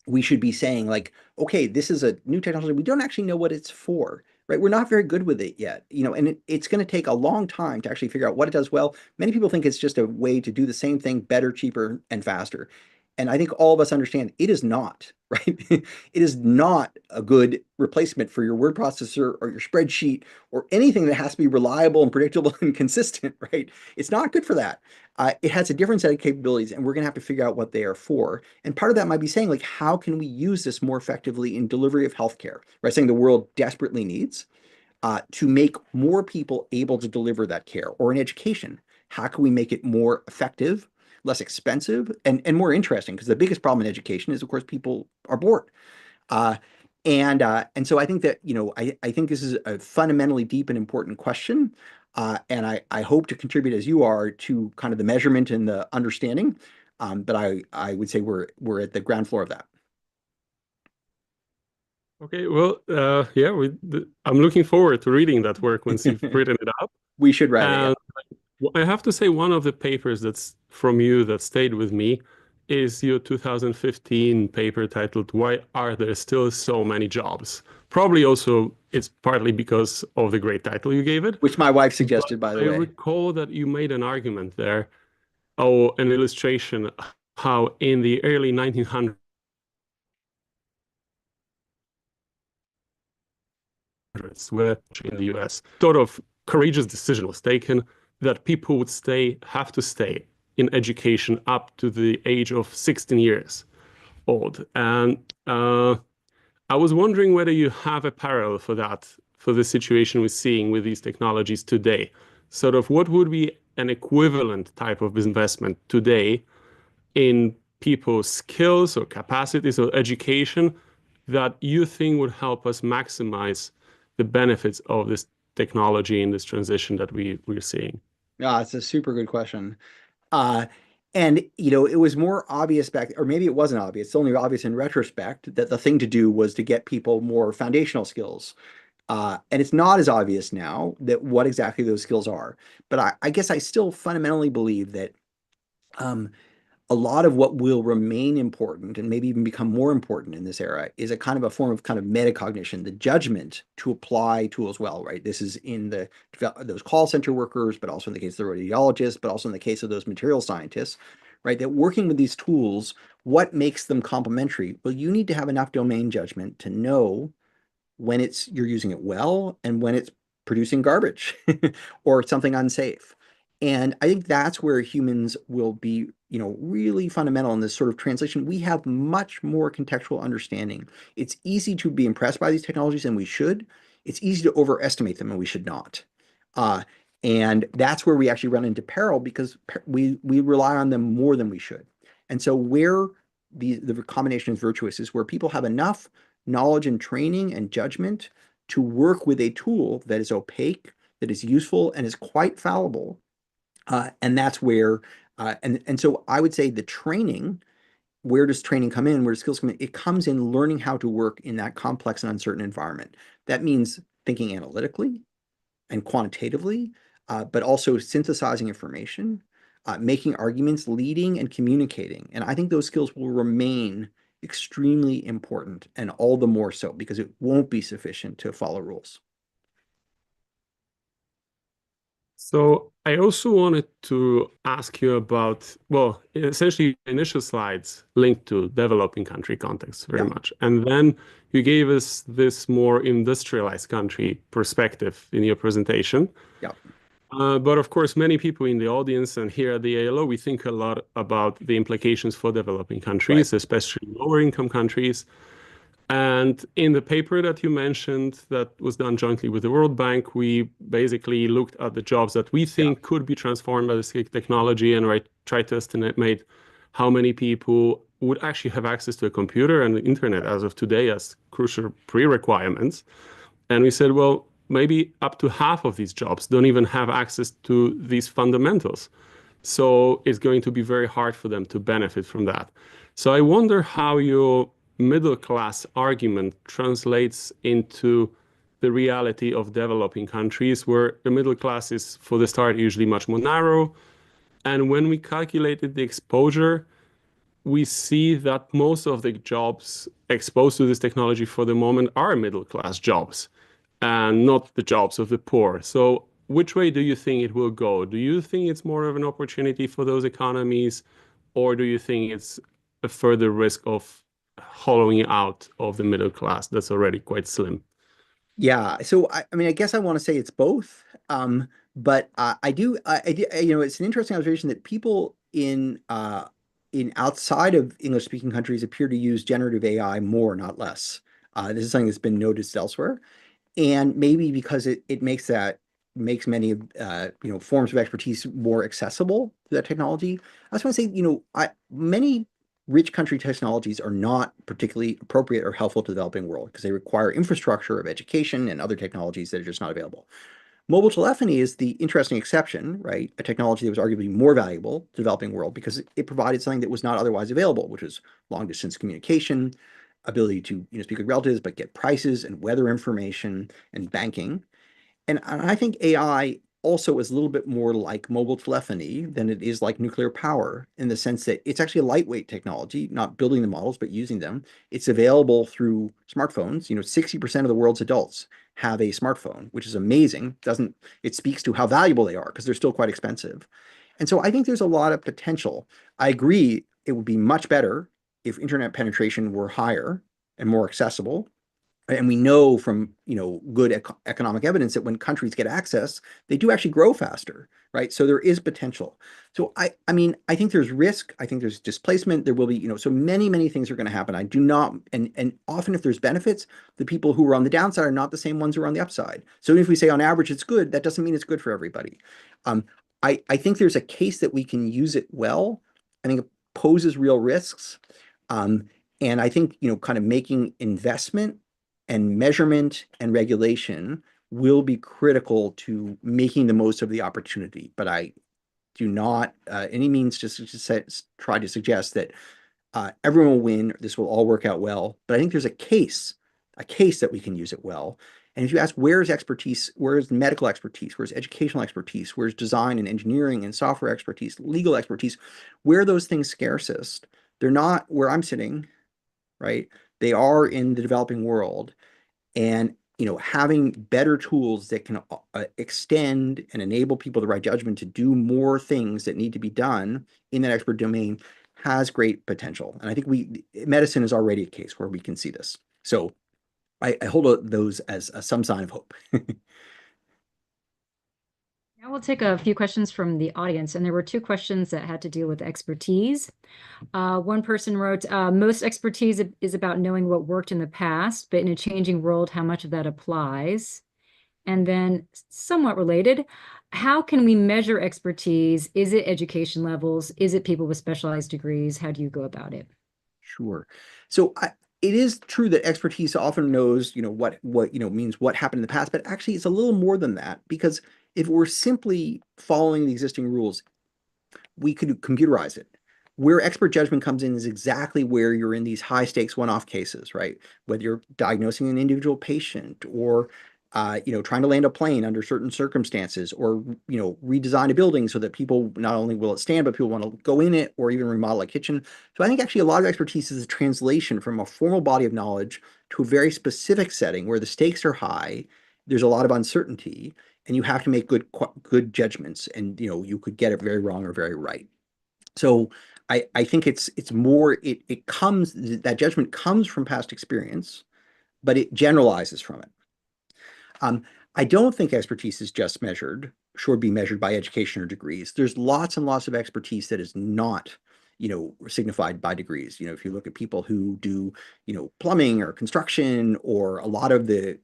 We should be saying, like, okay, this is a new technology. We don't actually know what it's for, right? We're not very good with it yet, and it's going to take a long time to actually figure out what it does well. Many people think it's just a way to do the same thing better, cheaper, and faster. And I think all of us understand it is not, right? It is not a good replacement for your word processor or your spreadsheet or anything that has to be reliable and predictable and consistent, right? It's not good for that. It has a different set of capabilities, and we're going to have to figure out what they are for. And part of that might be saying, like, how can we use this more effectively in delivery of healthcare, right? Something the world desperately needs, to make more people able to deliver that care, or in education. How can we make it more effective, less expensive, and more interesting? Because the biggest problem in education is, of course, people are bored. Uh, and so I think that, I think this is a fundamentally deep and important question. And I hope to contribute, as you are, to kind of the measurement and the understanding. But I would say we're at the ground floor of that. Okay, well, yeah, I'm looking forward to reading that work once you've written it up. We should write it. And I have to say, one of the papers that's from you that stayed with me is your 2015 paper titled "Why Are There Still So Many Jobs?" Probably also it's partly because of the great title you gave it. Which my wife suggested, by the way. I recall that you made an argument there, an illustration, how in the early 1900s, where in the US, sort of courageous decision was taken that people would have to stay in education up to the age of 16 years old. And I was wondering whether you have a parallel for that, for the situation we're seeing with these technologies today. Sort of what would be an equivalent type of investment today in people's skills or capacities or education that you think would help us maximize the benefits of this technology in this transition that we're seeing? Yeah, it's a super good question. Uh, and it was more obvious back, or maybe it wasn't obvious. It's only obvious in retrospect that the thing to do was to get people more foundational skills. And it's not as obvious now that what exactly those skills are. But I guess I still fundamentally believe that a lot of what will remain important and maybe even become more important in this era is a kind of a form of kind of metacognition, the judgment to apply tools well, right? This is in those call center workers, but also in the case of the radiologists, but also in the case of those material scientists, right? That working with these tools, what makes them complementary? Well, you need to have enough domain judgment to know when you're using it well and when it's producing garbage or something unsafe. And I think that's where humans will be, really fundamental in this sort of translation. We have much more contextual understanding. It's easy to be impressed by these technologies, and we should. It's easy to overestimate them, and we should not. And that's where we actually run into peril, because we rely on them more than we should. And so where the combination is virtuous is where people have enough knowledge and training and judgment to work with a tool that is opaque, that is useful, and is quite fallible. And that's where, and so I would say the training, where does training come in? Where does skills come in? It comes in learning how to work in that complex and uncertain environment. That means thinking analytically and quantitatively, but also synthesizing information, making arguments, leading and communicating. And I think those skills will remain extremely important, and all the more so because it won't be sufficient to follow rules. So I also wanted to ask you about, well, essentially initial slides linked to developing country context very much. And then you gave us this more industrialized country perspective in your presentation. Yeah. But of course, many people in the audience and here at the ALO, we think a lot about the implications for developing countries, especially lower income countries. And in the paper that you mentioned that was done jointly with the World Bank, we basically looked at the jobs that we think could be transformed by this technology and tried to estimate how many people would actually have access to a computer and the internet as of today as crucial pre-requirements. And we said, well, maybe up to half of these jobs don't even have access to these fundamentals. So it's going to be very hard for them to benefit from that. So I wonder how your middle class argument translates into the reality of developing countries, where the middle class is, for the start, usually much more narrow. And when we calculated the exposure, we see that most of the jobs exposed to this technology for the moment are middle class jobs and not the jobs of the poor. So which way do you think it will go? Do you think it's more of an opportunity for those economies, or do you think it's a further risk of hollowing out of the middle class that's already quite slim? Yeah, so I mean, I guess I want to say it's both, but I do, it's an interesting observation that people in outside of English-speaking countries appear to use generative AI more, not less. This is something that's been noticed elsewhere, and maybe because it makes many forms of expertise more accessible to that technology. I just want to say, many rich country technologies are not particularly appropriate or helpful to the developing world because they require infrastructure of education and other technologies that are just not available. Mobile telephony is the interesting exception, right? A technology that was arguably more valuable to the developing world because it provided something that was not otherwise available, which was long distance communication, ability to speak with relatives, but get prices and weather information and banking. And I think AI also is a little bit more like mobile telephony than it is like nuclear power, in the sense that it's actually a lightweight technology, not building the models, but using them. It's available through smartphones. 60% of the world's adults have a smartphone, which is amazing. It speaks to how valuable they are because they're still quite expensive. And so I think there's a lot of potential. I agree it would be much better if internet penetration were higher and more accessible. And we know from good economic evidence that when countries get access, they do actually grow faster, right? So there is potential. So I mean, I think there's risk. I think there's displacement. There will be, so many things are going to happen. I do not, and often if there's benefits, the people who are on the downside are not the same ones who are on the upside. So even if we say on average it's good, that doesn't mean it's good for everybody. I think there's a case that we can use it well. I think it poses real risks. And I think, kind of making investment and measurement and regulation will be critical to making the most of the opportunity. But I do not any means just try to suggest that everyone will win, this will all work out well. But I think there's a case that we can use it well. And if you ask, where's expertise, where's medical expertise, where's educational expertise, where's design and engineering and software expertise, legal expertise, where are those things scarcest? They're not where I'm sitting, right? They are in the developing world. And having better tools that can extend and enable people the right judgment to do more things that need to be done in that expert domain has great potential. And I think medicine is already a case where we can see this. So I hold those as some sign of hope. Now we'll take a few questions from the audience, and there were two questions that had to deal with expertise. One person wrote, most expertise is about knowing what worked in the past, but in a changing world, how much of that applies? And then somewhat related, how can we measure expertise? Is it education levels? Is it people with specialized degrees? How do you go about it? Sure. So it is true that expertise often knows, what means what happened in the past, but actually it's a little more than that, because if we're simply following the existing rules, we could computerize it. Where expert judgment comes in is exactly where you're in these high stakes one-off cases, right? Whether you're diagnosing an individual patient or trying to land a plane under certain circumstances, or redesign a building so that people, not only will it stand, but people want to go in it, or even remodel a kitchen. So I think actually a lot of expertise is a translation from a formal body of knowledge to a very specific setting where the stakes are high, there's a lot of uncertainty, and you have to make good judgments, and you could get it very wrong or very right. So I think it's more, it comes, that judgment comes from past experience, but it generalizes from it. I don't think expertise is just should be measured by education or degrees. There's lots and lots of expertise that is not, signified by degrees. If you look at people who do, plumbing or construction, or a lot of the,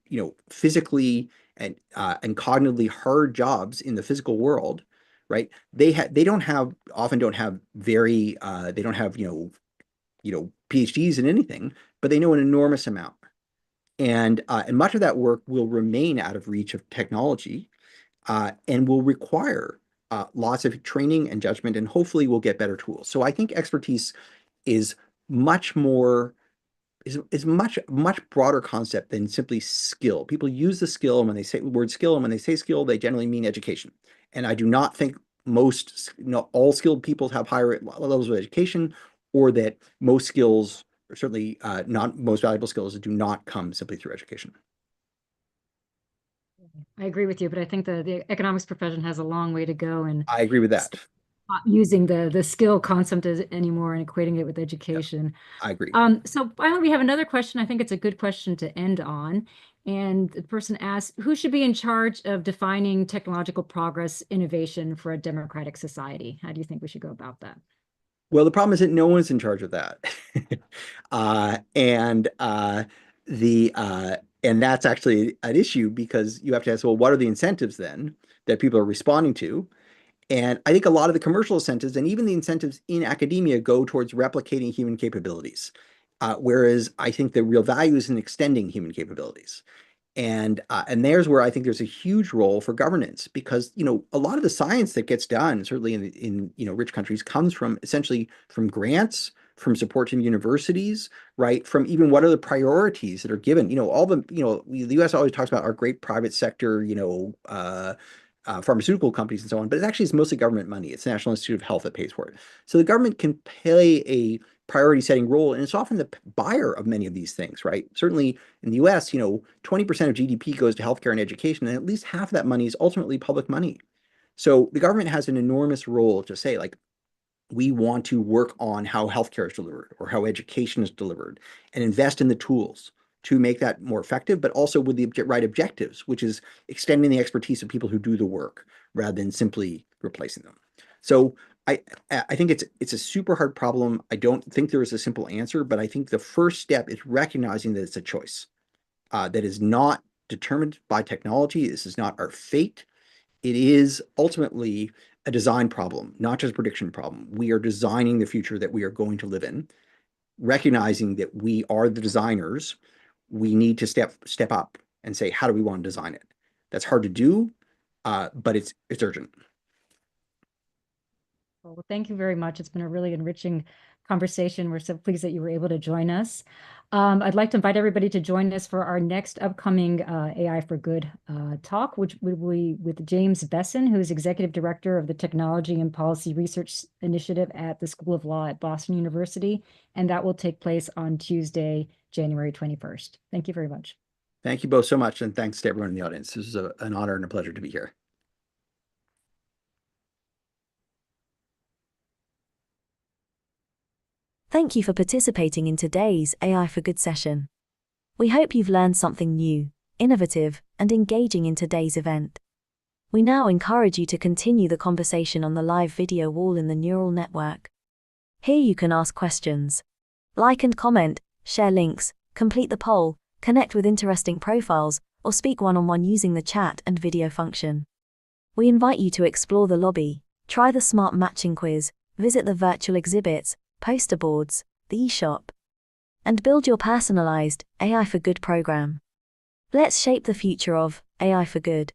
physically and cognitively hard jobs in the physical world, right? They often don't have very, they don't have, PhDs in anything, but they know an enormous amount. And much of that work will remain out of reach of technology, and will require lots of training and judgment, and hopefully we'll get better tools. So I think expertise is much broader concept than simply skill. People use the skill, and when they say the word skill, and when they say skill, they generally mean education. And I do not think all skilled people have higher levels of education, or that most skills, or certainly not most valuable skills, do not come simply through education. I agree with you, but I think the economics profession has a long way to go in I agree with that. not using the skill concept anymore and equating it with education. I agree. So finally, we have another question. I think it's a good question to end on. And the person asks, who should be in charge of defining technological progress innovation for a democratic society? How do you think we should go about that? Well, the problem is that no one's in charge of that. And that's actually an issue, because you have to ask, well, what are the incentives then that people are responding to? And I think a lot of the commercial incentives, and even the incentives in academia, go towards replicating human capabilities. Whereas I think the real value is in extending human capabilities. And there's where I think there's a huge role for governance, because a lot of the science that gets done, certainly in rich countries, comes from essentially from grants, from support from universities, right? From even what are the priorities that are given. All the the U.S. always talks about our great private sector, pharmaceutical companies and so on, but it's mostly government money. It's the National Institute of Health that pays for it. So the government can play a priority setting role, and it's often the buyer of many of these things, right? Certainly in the US, 20% of GDP goes to healthcare and education, and at least half of that money is ultimately public money. So the government has an enormous role to say, like, we want to work on how healthcare is delivered or how education is delivered, and invest in the tools to make that more effective, but also with the right objectives, which is extending the expertise of people who do the work rather than simply replacing them. So I think it's a super hard problem. I don't think there is a simple answer, but I think the first step is recognizing that it's a choice that is not determined by technology. This is not our fate. It is ultimately a design problem, not just a prediction problem. We are designing the future that we are going to live in. Recognizing that we are the designers, we need to step up and say, how do we want to design it? That's hard to do, but it's urgent. Well, thank you very much. It's been a really enriching conversation. We're so pleased that you were able to join us. I'd like to invite everybody to join us for our next upcoming AI for Good talk, which will be with James Besson, who is Executive Director of the Technology and Policy Research Initiative at the School of Law at Boston University. And that will take place on Tuesday, January 21st. Thank you very much. Thank you both so much. And thanks to everyone in the audience. This is an honor and a pleasure to be here. Thank you for participating in today's AI for Good session. We hope you've learned something new, innovative, and engaging in today's event. We now encourage you to continue the conversation on the live video wall in the neural network. Here you can ask questions, like and comment, share links, complete the poll, connect with interesting profiles, or speak one-on-one using the chat and video function. We invite you to explore the lobby, try the smart matching quiz, visit the virtual exhibits, poster boards, the e-shop. and build your personalized AI for Good program. Let's shape the future of AI for Good.